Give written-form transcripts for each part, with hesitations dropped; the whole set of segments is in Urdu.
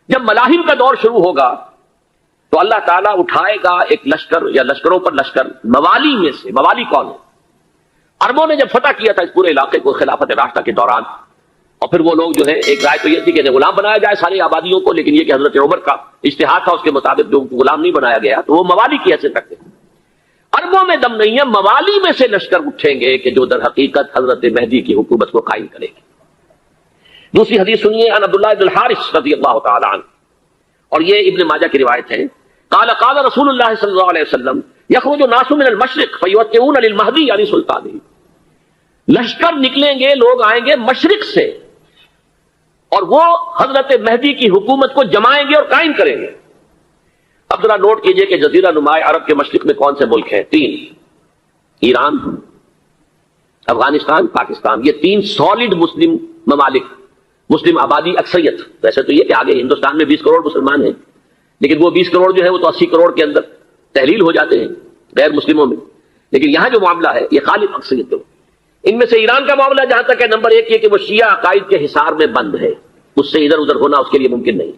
جب ملاحم کا دور شروع ہوگا تو اللہ تعالیٰ اٹھائے گا ایک لشکر یا لشکروں پر لشکر موالی میں سے. موالی کون ہے؟ عربوں نے جب فتح کیا تھا اس پورے علاقے کو خلافت راشدہ کے دوران، اور پھر وہ لوگ جو ہے ایک رائے تو یہ تھی کہ غلام بنایا جائے ساری آبادیوں کو، لیکن یہ کہ حضرت عمر کا اجتہاد تھا، اس کے مطابق جو غلام نہیں بنایا گیا تو وہ موالی کی حیثیت رکھتے ہیں. عربوں میں دم نہیں ہے، موالی میں سے لشکر اٹھیں گے کہ جو در حقیقت حضرت مہدی کی حکومت کو قائم کرے گی. دوسری حدیث سنیے، عن عبداللہ بن الحارث رضی اللہ تعالی عنہ، اور یہ ابن ماجہ کی روایت ہے. قال قال رسول اللہ صلی اللہ علیہ وسلم یخرج الناس من المشرق فیوتئون للمہدی یعنی سلطانہ. لشکر نکلیں گے، لوگ آئیں گے مشرق سے، اور وہ حضرت مہدی کی حکومت کو جمائیں گے اور قائم کریں گے. اب ذرا نوٹ کیجئے کہ جزیرہ نما عرب کے مشرق میں کون سے ملک ہیں؟ 3: ایران، افغانستان، پاکستان. یہ 3 سالڈ مسلم ممالک، مسلم آبادی اکثریت. ویسے تو یہ کہ آگے ہندوستان میں 20 کروڑ مسلمان ہیں، لیکن وہ 20 کروڑ جو ہے وہ تو 80 کروڑ کے اندر تحلیل ہو جاتے ہیں غیر مسلموں میں. لیکن یہاں جو معاملہ ہے یہ غالب اکثریت ہے. ان میں سے ایران کا معاملہ جہاں تک ہے، نمبر 1 یہ کہ وہ شیعہ عقائد کے حصار میں بند ہے، اس سے ادھر ادھر ہونا اس کے لیے ممکن نہیں.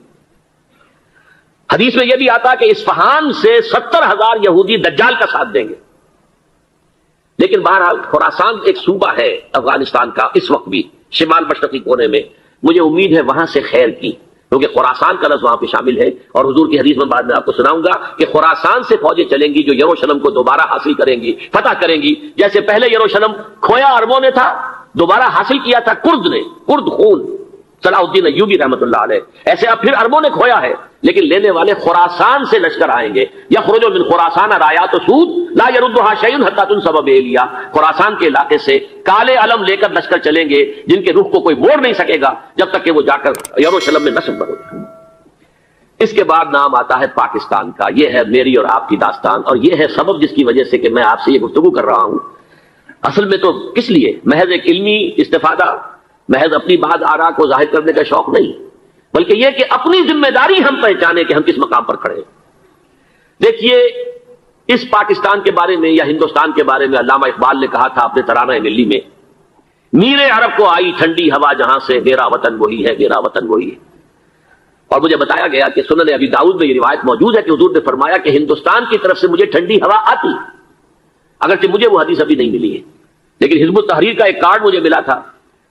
حدیث میں یہ بھی آتا کہ اصفہان سے 70,000 یہودی دجال کا ساتھ دیں گے. لیکن بہرحال خراسان ایک صوبہ ہے افغانستان کا اس وقت بھی شمال مشرقی کونے میں، مجھے امید ہے وہاں سے خیر کی، کیونکہ خراسان کا لفظ وہاں پہ شامل ہے. اور حضور کی حدیث میں بعد میں آپ کو سناؤں گا کہ خراسان سے فوجیں چلیں گی جو یروشلم کو دوبارہ حاصل کریں گی، فتح کریں گی. جیسے پہلے یروشلم کھویا عربوں نے تھا، دوبارہ حاصل کیا تھا کرد نے، کرد خون صلاح الدین ایوبی رحمۃ اللہ علیہ، ایسے اب پھر عربوں نے کھویا ہے، لیکن لینے والے خراسان سے لشکر آئیں گے. یخرج من خراسان رایات سود لا يردها شیء حتی تنصب بإیلیا. خراسان کے علاقے سے کالے علم لے کر لشکر چلیں گے جن کے رخ کو کوئی موڑ نہیں سکے گا جب تک کہ وہ جا کر یروشلم میں نصب نہ ہو جائے. اس کے بعد نام آتا ہے پاکستان کا. یہ ہے میری اور آپ کی داستان، اور یہ ہے سبب جس کی وجہ سے کہ میں آپ سے یہ گفتگو کر رہا ہوں. اصل میں تو کس لیے؟ محض ایک علمی استفادہ، محض اپنی بات آراء کو ظاہر کرنے کا شوق نہیں، بلکہ یہ کہ اپنی ذمہ داری ہم پہچانے کہ ہم کس مقام پر کھڑے ہیں. دیکھیے اس پاکستان کے بارے میں یا ہندوستان کے بارے میں علامہ اقبال نے کہا تھا اپنے ترانہ ملی میں، میر عرب کو آئی ٹھنڈی ہوا جہاں سے، میرا وطن وہی ہے، میرا وطن وہی ہے. اور مجھے بتایا گیا کہ سنن ابی داؤد میں یہ روایت موجود ہے کہ حضور نے فرمایا کہ ہندوستان کی طرف سے مجھے ٹھنڈی ہوا آتی، اگرچہ مجھے وہ حدیث ابھی نہیں ملی ہے، لیکن حزب التحریر کا ایک کارڈ مجھے ملا تھا،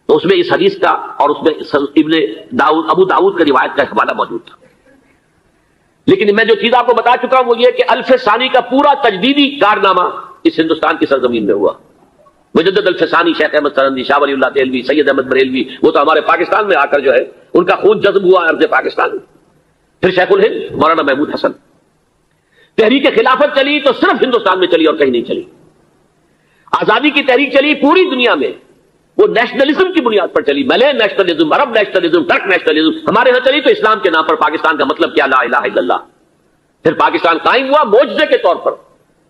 تو اس میں اس حدیث کا اور اس میں ابن داؤد ابو داؤد کا روایت کا حوالہ موجود تھا. لیکن میں جو چیز آپ کو بتا چکا ہوں وہ یہ کہ الف ثانی کا پورا تجدیدی کارنامہ اس ہندوستان کی سرزمین میں ہوا. مجدد الف ثانی شیخ احمد سرندی، شاہ ولی اللہ دہلوی، سید احمد بریلوی، وہ تو ہمارے پاکستان میں آ کر جو ہے ان کا خون جذب ہوا ارض پاکستان میں. پھر شیخ الہند مولانا محمود حسن. تحریک خلافت چلی تو صرف ہندوستان میں چلی اور کہیں نہیں چلی. آزادی کی تحریک چلی پوری دنیا میں، وہ نیشنلزم کی بنیاد پر چلی، ملے نیشنلزم، عرب نیشنلزم، ٹرک نیشنلزم. ہمارے ہاں چلی تو اسلام کے نام پر. پاکستان کا مطلب کیا؟ لا الہ الا اللہ. پھر پاکستان قائم ہوا معجزے کے طور پر،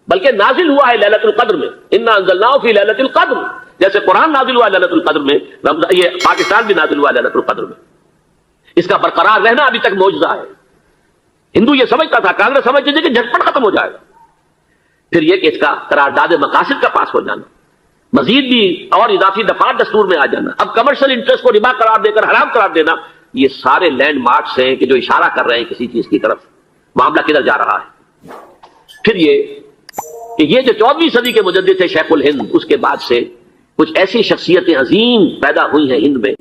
بلکہ نازل ہوا ہے لیلۃ القدر میں. انا انزلناہ فی لیلۃ القدر، جیسے قرآن نازل ہوا لیلۃ القدر میں، یہ پاکستان بھی نازل ہوا لیلۃ القدر میں. اس کا برقرار رہنا ابھی تک معجزہ ہے. ہندو یہ سمجھتا تھا، کانگریس سمجھتی تھی کہ جھٹپٹ ختم ہو جائے گا. پھر یہ کہ اس کا قرارداد مقاصد کا پاس ہو جانا، مزید بھی اور اضافی دفعات دستور میں آ جانا، اب کمرشل انٹرسٹ کو ربا قرار دے کر حرام قرار دینا، یہ سارے لینڈ مارکس ہیں کہ جو اشارہ کر رہے ہیں کسی چیز کی طرف. معاملہ کدھر جا رہا ہے؟ پھر یہ کہ یہ جو 14ویں صدی کے مجدد تھے شیخ الہند، اس کے بعد سے کچھ ایسی شخصیتیں عظیم پیدا ہوئی ہیں ہند میں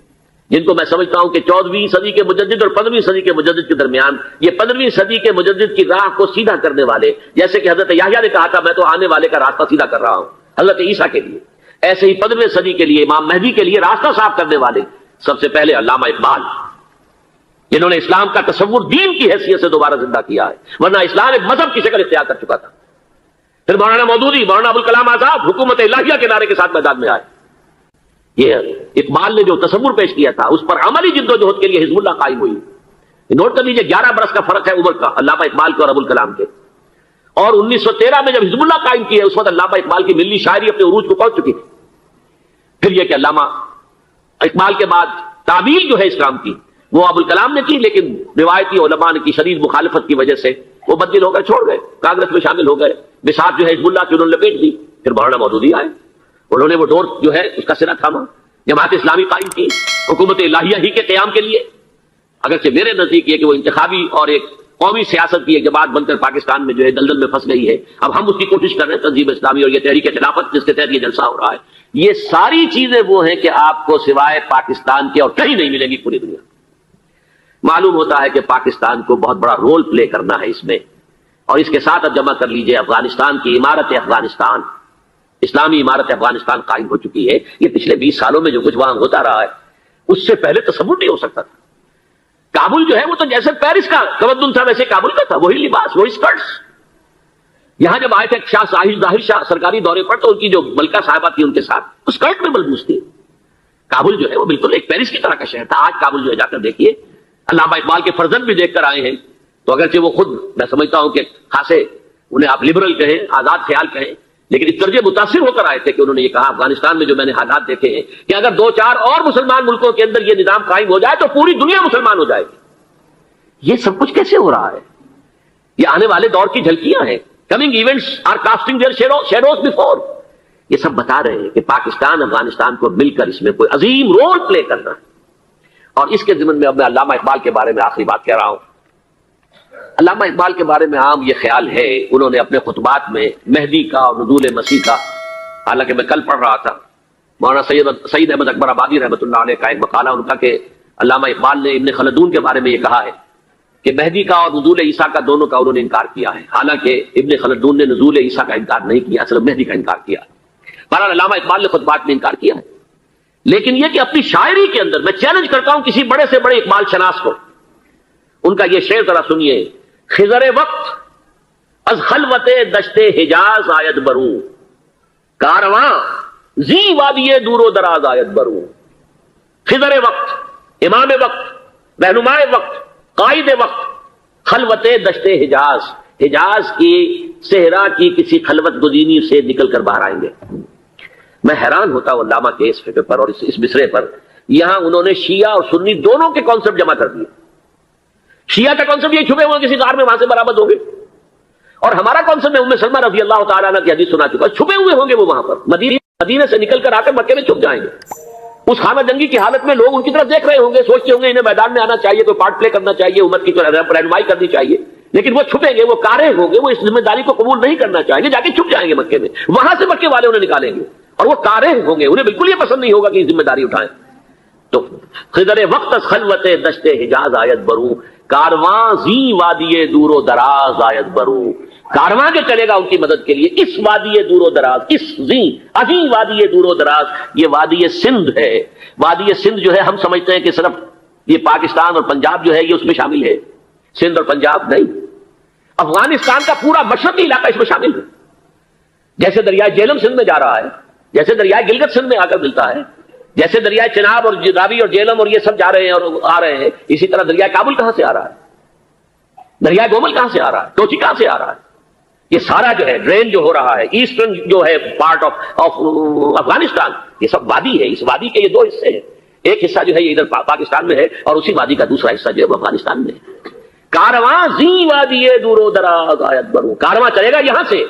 جن کو میں سمجھتا ہوں کہ 14ویں صدی کے مجدد اور 15ویں صدی کے مجدد کے درمیان یہ 15ویں صدی کے مجدد کی راہ کو سیدھا کرنے والے، جیسے کہ حضرت یحییٰ نے کہا تھا میں تو آنے والے کا راستہ سیدھا کر رہا ہوں حضرت عیسیٰ کے لیے، ایسے ہی 15ویں صدی کے لیے امام مہدی کے لیے راستہ صاف کرنے والے سب سے پہلے علامہ اقبال، جنہوں نے اسلام کا تصور دین کی حیثیت سے دوبارہ زندہ کیا ہے، ورنہ اسلام ایک مذہب کی شکل اختیار کر چکا تھا. پھر مولانا مودودی، مولانا ابوالکلام آزاد حکومت الہیہ کے نعرے کے ساتھ میدان میں آئے. یہ اقبال نے جو تصور پیش کیا تھا اس پر عملی جدوجہد کے لیے حزب اللہ قائم ہوئی. نوٹ کر لیجئے 11 برس کا فرق ہے عمر کا علامہ اقبال کے اور ابوالکلام کے. اور 1913 میں جب حزب اللہ قائم کی ہے اس وقت علامہ اقبال کی ملی شاعری اپنے عروج کو پہنچ چکی تھی. پھر یہ کہ علامہ اقبال کے بعد تعبیر جو ہے اسلام کی وہ ابوالکلام نے کی، لیکن روایتی علماء نے کی شدید مخالفت کی وجہ سے وہ بدل ہو گئے، چھوڑ گئے، کانگریس میں شامل ہو گئے، بساط جو ہے حزب اللہ کی انہوں نے لپیٹ دی. پھر مولانا مودودی آئے، انہوں نے وہ ڈور جو ہے اس کا سرا تھاما، جماعت اسلامی قائم کی حکومت الہیہ ہی کے قیام کے لیے. اگرچہ میرے نزدیک یہ کہ وہ انتخابی اور ایک قومی سیاست کی ایک جماعت بن کر پاکستان میں جو ہے دلدل میں پھنس گئی ہے. اب ہم اس کی کوشش کر رہے ہیں، تنظیم اسلامی اور یہ تحریک خلافت جس کے تحت یہ جلسہ ہو رہا ہے. یہ ساری چیزیں وہ ہیں کہ آپ کو سوائے پاکستان کے اور کہیں نہیں ملیں گی پوری دنیا. معلوم ہوتا ہے کہ پاکستان کو بہت بڑا رول پلے کرنا ہے اس میں. اور اس کے ساتھ اب جمع کر لیجئے افغانستان کی عمارت افغانستان، اسلامی عمارت افغانستان قائم ہو چکی ہے. یہ پچھلے 20 سالوں میں جو کچھ وہاں ہوتا رہا ہے اس سے پہلے تصور نہیں ہو سکتا تھا. کابل جو ہے وہ تو جیسے پیرس کا تمدن تھا ویسے کابل کا تھا، وہی لباس، وہی سکرٹس. یہاں جب آئے تھے شاہ ظاہر شاہ سرکاری دورے پر تو ان کی جو ملکہ صاحبہ تھی ان کے ساتھ وہ سکرٹ میں ملبوس تھی. کابل جو ہے وہ بالکل ایک پیرس کی طرح کا شہر تھا. آج کابل جو ہے جا کر دیکھیے، علامہ اقبال کے فرزند بھی دیکھ کر آئے ہیں. تو اگرچہ وہ خود میں سمجھتا ہوں کہ خاصے انہیں آپ لبرل کہیں، آزاد خیال کہیں، لیکن اس درجے متاثر ہو کر آئے تھے کہ انہوں نے یہ کہا افغانستان میں جو میں نے حالات دیکھے ہیں کہ اگر 2-4 اور مسلمان ملکوں کے اندر یہ نظام قائم ہو جائے تو پوری دنیا مسلمان ہو جائے گی. یہ سب کچھ کیسے ہو رہا ہے؟ یہ آنے والے دور کی جھلکیاں ہیں. Coming events are casting their shadows before. یہ سب بتا رہے ہیں کہ پاکستان افغانستان کو مل کر اس میں کوئی عظیم رول پلے کرنا ہے. اور اس کے ضمن میں اب میں علامہ اقبال کے بارے میں آخری بات کہہ رہا ہوں. علامہ اقبال کے بارے میں عام یہ خیال ہے، انہوں نے اپنے خطبات میں مہدی کا اور نزول مسیح کا، حالانکہ میں کل پڑھ رہا تھا مولانا سید احمد اکبر آبادی رحمۃ اللہ علیہ کا ایک مقالہ ان کا کہ علامہ اقبال نے ابن خلدون کے بارے میں یہ کہا ہے کہ مہدی کا اور نزول عیسیٰ کا دونوں کا انہوں نے انکار کیا ہے. حالانکہ ابن خلدون نے نزول عیسیٰ کا انکار نہیں کیا، صرف مہدی کا انکار کیا. بہرحال علامہ اقبال نے خطبات میں انکار کیا ہے. لیکن یہ کہ اپنی شاعری کے اندر میں چیلنج کرتا ہوں کسی بڑے سے بڑے اقبال شناس کو، ان کا یہ شعر ذرا سنیے. خضر وقت از خلوت دشت حجاز آید بروں، کارواں زی وادی دور و دراز آید بروں. خضر وقت، امام وقت، رہنمائے وقت، قائد وقت، خلوت دشت حجاز، حجاز کی صحرا کی کسی خلوت گزینی سے نکل کر باہر آئیں گے. میں حیران ہوتا ہوں علامہ کے اس فکر پر اور اس مصرے پر. یہاں انہوں نے شیعہ اور سنی دونوں کے کانسیپٹ جمع کر دیے. شیعہ کا کانسیپٹ یہ چھپے ہوئے کسی غار میں وہاں سے برآمد ہوں گے، اور ہمارا کانسیپٹ میں ام سلمہ رضی اللہ تعالیٰ عنہ کی حدیث سنا چکا، چھپے ہوئے ہوں گے وہ وہاں پر. مدینے سے نکل کر آ کر مکے میں چھپ جائیں گے. اس خانہ جنگی کی حالت میں لوگ ان کی طرف دیکھ رہے ہوں گے، سوچتے ہوں گے انہیں میدان میں آنا چاہیے، کوئی پارٹ پلے کرنا چاہیے، امت کی رہنمائی کرنی چاہیے. لیکن وہ چھپیں گے، وہ کارے ہوں گے، وہ اس ذمہ داری کو قبول نہیں کرنا چاہیں گے، جا کے چھپ جائیں گے مکے میں. وہاں سے مکے والے انہیں نکالیں گے اور وہ کارے ہوں گے، انہیں بالکل یہ پسند نہیں ہوگا کہ ذمہ داری اٹھائیں. تو خضر وقت خلوت دشت حجاز آیت بروں، کارواں زی وادی دور و دراز آیت بروں. کارواں جو چلے گا ان کی مدد کے لیے اس وادی دور و دراز، اس زی عظیم وادی دور و دراز، یہ وادی سندھ ہے. وادی سندھ جو ہے ہم سمجھتے ہیں کہ صرف یہ پاکستان اور پنجاب جو ہے یہ اس میں شامل ہے. سندھ اور پنجاب نہیں، افغانستان کا پورا مشرقی علاقہ اس میں شامل ہے. جیسے دریائے جہلم سندھ میں جا رہا ہے، جیسے دریائے گلگت سندھ میں آ کر ملتا ہے، جیسے دریائے چناب اور راوی اور جہلم اور یہ سب جا رہے ہیں اور آ رہے ہیں، اسی طرح دریائے کابل کہاں سے آ رہا ہے، دریائے گومل کہاں سے آ رہا ہے، ٹوچی کہاں سے آ رہا ہے. یہ سارا جو ہے ڈرین جو ہو رہا ہے ایسٹرن جو ہے پارٹ آف افغانستان، یہ سب وادی ہے. اس وادی کے یہ 2 حصے ہیں. ایک حصہ جو ہے یہ ادھر پاکستان میں ہے اور اسی وادی کا دوسرا حصہ جو ہے وہ افغانستان میں ہے. کارواں زی وادی دور و دراز آیت بروں، کارواں چلے گا یہاں سے.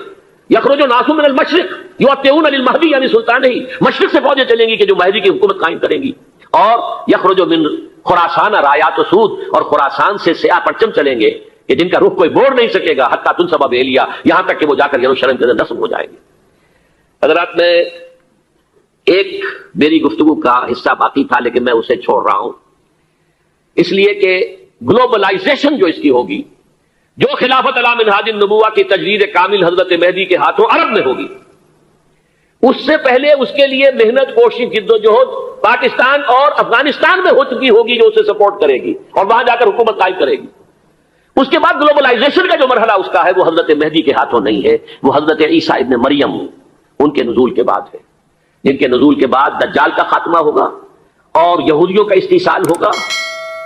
یخرج ناس من المشرق یؤتون للمہدی یعنی سلطان ہی، مشرق سے فوجیں چلیں گی کہ جو مہدی کی حکومت قائم کریں گی. اور یخرج من خراسان رایات و سود، اور خراسان سے سیاہ پرچم چلیں گے کہ جن کا رخ کوئی موڑ نہیں سکے گا، حتیٰ تنصب بیلیا، یہاں تک کہ وہ جا کر یروشلم کے اندر نصب ہو جائیں گے. حضرات میں ایک میری گفتگو کا حصہ باقی تھا لیکن میں اسے چھوڑ رہا ہوں اس لیے کہ گلوبلائزیشن جو اس کی ہوگی، جو خلافت علی منہاج النبوہ کی تجدید کامل حضرت مہدی کے ہاتھوں عرب میں ہوگی، اس سے پہلے اس کے لیے محنت، کوشش، جدوجہد پاکستان اور افغانستان میں ہو چکی ہوگی جو اسے سپورٹ کرے گی اور وہاں جا کر حکومت قائم کرے گی. اس کے بعد گلوبلائزیشن کا جو مرحلہ اس کا ہے وہ حضرت مہدی کے ہاتھوں نہیں ہے، وہ حضرت عیسیٰ ابن مریم ان کے نزول کے بعد ہے، جن کے نزول کے بعد دجال کا خاتمہ ہوگا اور یہودیوں کا استحصال ہوگا.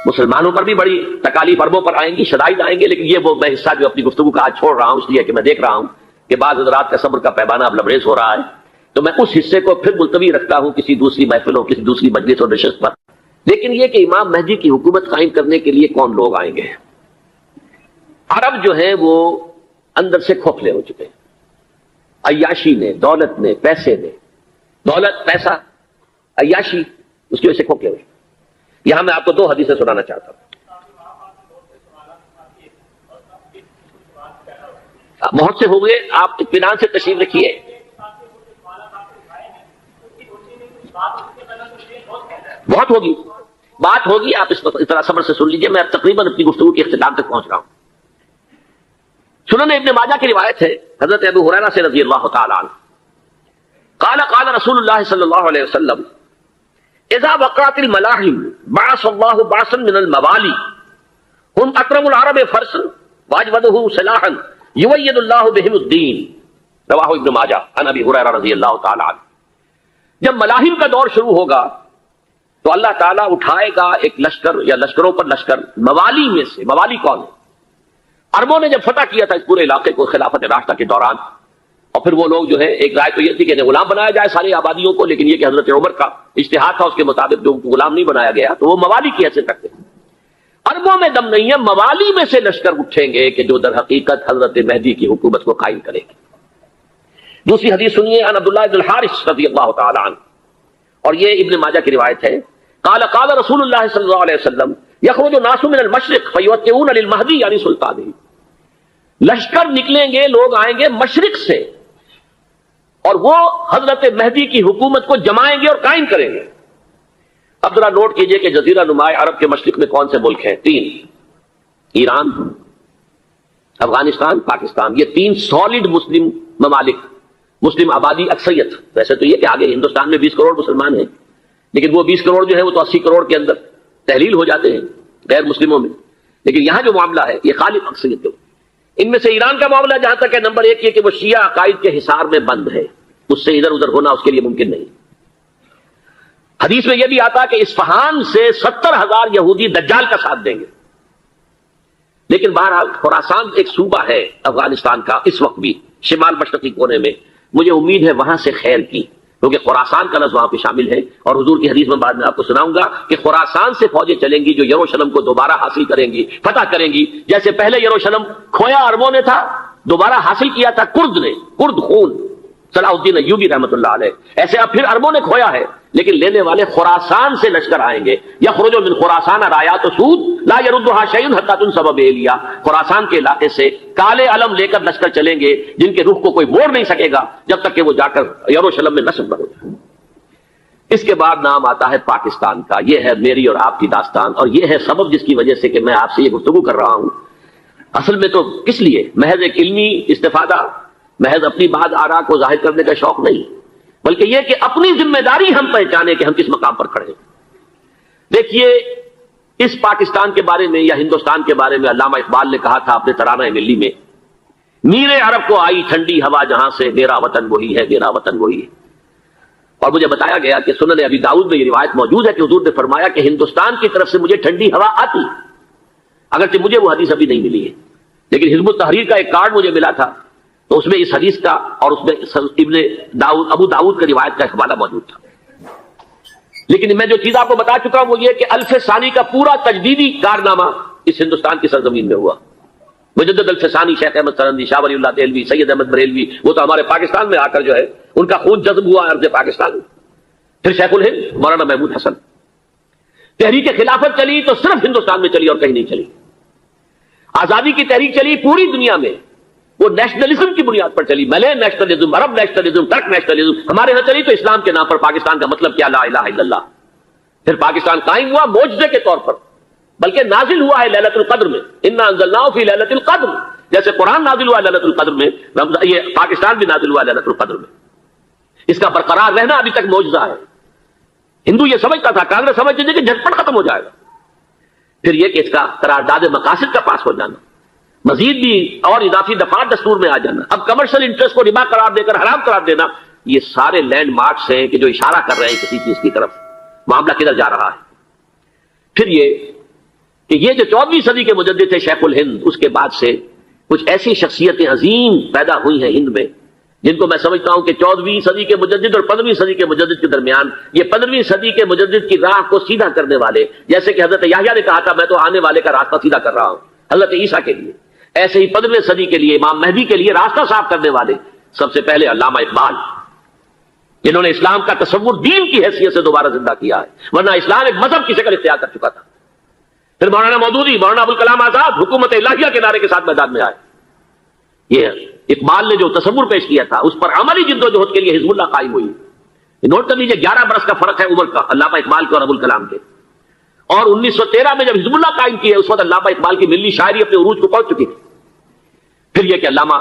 مسلمانوں پر بھی بڑی تکالیف اربوں پر آئیں گی، شدائد آئیں گے. لیکن یہ وہ میں حصہ جو اپنی گفتگو کا آج چھوڑ رہا ہوں اس لیے کہ میں دیکھ رہا ہوں کہ بعض حضرات کا صبر کا پیمانہ اب لبریز ہو رہا ہے، تو میں اس حصے کو پھر ملتوی رکھتا ہوں کسی دوسری محفلوں، کسی دوسری مجلس اور نشست پر. لیکن یہ کہ امام مہدی کی حکومت قائم کرنے کے لیے کون لوگ آئیں گے؟ عرب جو ہیں وہ اندر سے کھوکھلے ہو چکے ہیں. عیاشی نے، دولت نے، پیسے نے، دولت، پیسہ، عیاشی، اس کی وجہ سے کھوکھلے ہوئے. یہاں میں آپ کو 2 حدیثیں سنانا چاہتا ہوں. بہت سے ہو گئے، آپ اطمینان سے تشریف رکھیے. بہت ہوگی، بات ہوگی، آپ اس طرح صبر سے سن لیجئے. میں اب تقریباً اپنی گفتگو کے اختتام تک پہنچ رہا ہوں. سنن ابن ماجہ کی روایت ہے حضرت ابو ہریرہ سے رضی اللہ تعالی عنہ قال قال رسول اللہ صلی اللہ علیہ وسلم اذا وقعت الملاحم بعث اللہ بعثا من الموالی هم اکرم العرب فرسا واجودہ سلاحا یوید اللہ بہم الدین. رواہ ابن ماجہ عن ابی ہریرہ رضی اللہ تعالی عنہ. جب ملاحم کا دور شروع ہوگا تو اللہ تعالیٰ اٹھائے گا ایک لشکر یا لشکروں پر لشکر موالی میں سے. موالی کون ہے؟ عربوں نے جب فتح کیا تھا اس پورے علاقے کو خلافت راشدہ کے دوران، اور پھر وہ لوگ جو ہے ایک رائے تو یہ تھی کہ غلام بنایا جائے ساری آبادیوں کو، لیکن یہ کہ حضرت عمر کا اجتہاد تھا، اس کے مطابق جو غلام نہیں بنایا گیا تو وہ موالی کی حیثیت رکھتے ہیں. عربوں میں دم نہیں ہے، موالی میں سے لشکر اٹھیں گے کہ جو در حقیقت حضرت مہدی کی حکومت کو قائم کرے گی. دوسری حدیث سنیے عن عبداللہ بن الحارث رضی اللہ تعالی عنہ، اور یہ ابن ماجہ کی روایت ہے. قال قال رسول اللہ صلی اللہ علیہ وسلم یخرج الناس من المشرق فیوتئون للمہدی یعنی سلطانہ. لشکر نکلیں گے، لوگ آئیں گے مشرق سے اور وہ حضرت مہدی کی حکومت کو جمائیں گے اور قائم کریں گے. اب ذرا نوٹ کیجئے کہ جزیرہ نماء عرب کے مشرق میں کون سے ملک ہیں؟ 3: ایران، افغانستان، پاکستان. یہ 3 سالڈ مسلم ممالک، مسلم آبادی اکثریت. ویسے تو یہ کہ آگے ہندوستان میں 20 کروڑ مسلمان ہیں، لیکن وہ 20 کروڑ جو ہے وہ تو 80 کروڑ کے اندر تحلیل ہو جاتے ہیں غیر مسلموں میں. لیکن یہاں جو معاملہ ہے یہ خالص اکثریت. ان میں سے ایران کا معاملہ جہاں تک ہے نمبر 1 یہ کہ وہ شیعہ عقائد کے حصار میں بند ہے، اس سے ادھر ادھر ہونا اس کے لیے ممکن نہیں. حدیث میں یہ بھی آتا کہ اصفہان سے 70,000 یہودی دجال کا ساتھ دیں گے. لیکن بہرحال خراسان ایک صوبہ ہے افغانستان کا اس وقت بھی شمال مشرقی کونے میں، مجھے امید ہے وہاں سے خیر کی، کیونکہ خراسان کا لفظ وہاں پہ شامل ہے. اور حضور کی حدیث میں بعد میں آپ کو سناؤں گا کہ خراسان سے فوجیں چلیں گی جو یروشلم کو دوبارہ حاصل کریں گی، فتح کریں گی. جیسے پہلے یروشلم کھویا عربوں نے تھا، دوبارہ حاصل کیا تھا کرد نے، کرد خون صلاح الدین ایوبی رحمۃ اللہ علیہ، ایسے اب پھر عربوں نے کھویا ہے، لیکن لینے والے خراسان سے لشکر آئیں گے. یخرج من خراسان رایات سود لا یردها شیء حتی تنصب بإیلیا. خراسان کے علاقے سے کالے علم لے کر لشکر چلیں گے جن کے رخ کو کوئی موڑ نہیں سکے گا جب تک کہ وہ جا کر یروشلم میں نصب نہ ہو جائے. اس کے بعد نام آتا ہے پاکستان کا. یہ ہے میری اور آپ کی داستان، اور یہ ہے سبب جس کی وجہ سے کہ میں آپ سے یہ گفتگو کر رہا ہوں. اصل میں تو کس لیے؟ محض ایک علمی استفادہ، محض اپنی بات آرا کو ظاہر کرنے کا شوق نہیں، بلکہ یہ کہ اپنی ذمہ داری ہم پہچانے کہ ہم کس مقام پر کھڑے ہیں. دیکھیے اس پاکستان کے بارے میں یا ہندوستان کے بارے میں علامہ اقبال نے کہا تھا اپنے ترانہ ملی میں، میرے عرب کو آئی ٹھنڈی ہوا جہاں سے، میرا وطن وہی ہے، میرا وطن وہی ہے. اور مجھے بتایا گیا کہ سنن ابی داؤد میں یہ روایت موجود ہے کہ حضور نے فرمایا کہ ہندوستان کی طرف سے مجھے ٹھنڈی ہوا آتی، اگرچہ مجھے وہ حدیث ابھی نہیں ملی ہے، لیکن حزب التحریر کا ایک کارڈ مجھے ملا تھا تو اس میں اس حدیث کا اور اس میں ابن داؤد ابو داؤد کی روایت کا حوالہ موجود تھا. لیکن میں جو چیز آپ کو بتا چکا ہوں وہ یہ کہ الف ثانی کا پورا تجدیدی کارنامہ اس ہندوستان کی سرزمین میں ہوا. مجدد الف ثانی شیخ احمد سرندی، شاہ ولی اللہ دہلوی، سید احمد بریلوی، وہ تو ہمارے پاکستان میں آ کر جو ہے ان کا خون جذب ہوا ارض پاکستان. پھر شیخ الہند مولانا محمود حسن. تحریک خلافت چلی تو صرف ہندوستان میں چلی اور کہیں نہیں چلی. آزادی کی تحریک چلی پوری دنیا میں، وہ نیشنلزم کی بنیاد پر چلی، ملے نیشنلزم، عرب نیشنلزم، ترک نیشنلزم. ہمارے ہاں چلی تو اسلام کے نام پر. پاکستان کا مطلب کیا؟ لا الہ الا اللہ. پھر پاکستان قائم ہوا معجزے کے طور پر، بلکہ نازل ہوا ہے لیلۃ القدر میں. انا انزلناہ فی لیلۃ القدر، جیسے قرآن نازل ہوا لیلۃ القدر میں، یہ پاکستان بھی نازل ہوا لیلۃ القدر میں. اس کا برقرار رہنا ابھی تک معجزہ ہے. ہندو یہ سمجھتا تھا، کانگریس سمجھتی تھی کہ جھٹپٹ ختم ہو جائے گا. پھر یہ کہ اس کا قرارداد مقاصد کا پاس ہو جانا، مزید بھی اور اضافی دفعات دستور میں آ جانا، اب کمرشل انٹرسٹ کو ربا قرار دے کر حرام قرار دینا، یہ سارے لینڈ مارکس ہیں کہ جو اشارہ کر رہے ہیں کسی چیز کی طرف، معاملہ کدھر جا رہا ہے. پھر یہ کہ یہ جو 14ویں صدی کے مجدد تھے شیخ الہند، اس کے بعد سے کچھ ایسی شخصیتیں عظیم پیدا ہوئی ہیں ہند میں جن کو میں سمجھتا ہوں کہ 14ویں صدی کے مجدد اور 15ویں صدی کے مجدد کے درمیان یہ 15ویں صدی کے مجدد کی راہ کو سیدھا کرنے والے، جیسے کہ حضرت یحییٰ نے کہا تھا میں تو آنے والے کا راستہ سیدھا کر رہا ہوں حضرت عیسیٰ کے لیے، ایسے ہی 15ویں صدی کے لیے امام مہدی کے لیے راستہ صاف کرنے والے سب سے پہلے علامہ اقبال، جنہوں نے اسلام کا تصور دین کی حیثیت سے دوبارہ زندہ کیا ہے، ورنہ اسلام ایک مذہب کی شکل اختیار کر چکا تھا. پھر مولانا مودودی، مولانا ابوالکلام آزاد حکومت الہیہ کے نعرے کے ساتھ میدان میں آئے. یہ اقبال نے جو تصور پیش کیا تھا اس پر عملی جدوجہد کے لیے حزب اللہ قائم ہوئی. نوٹ کر لیجئے 11 برس کا فرق ہے عمر کا علامہ اقبال کے اور ابوالکلام کے. اور 1913 میں جب حزب اللہ قائم کیا اس وقت علامہ اقبال کی ملی شاعری اپنے عروج کو پہنچ چکی تھی. پھر یہ کہ علامہ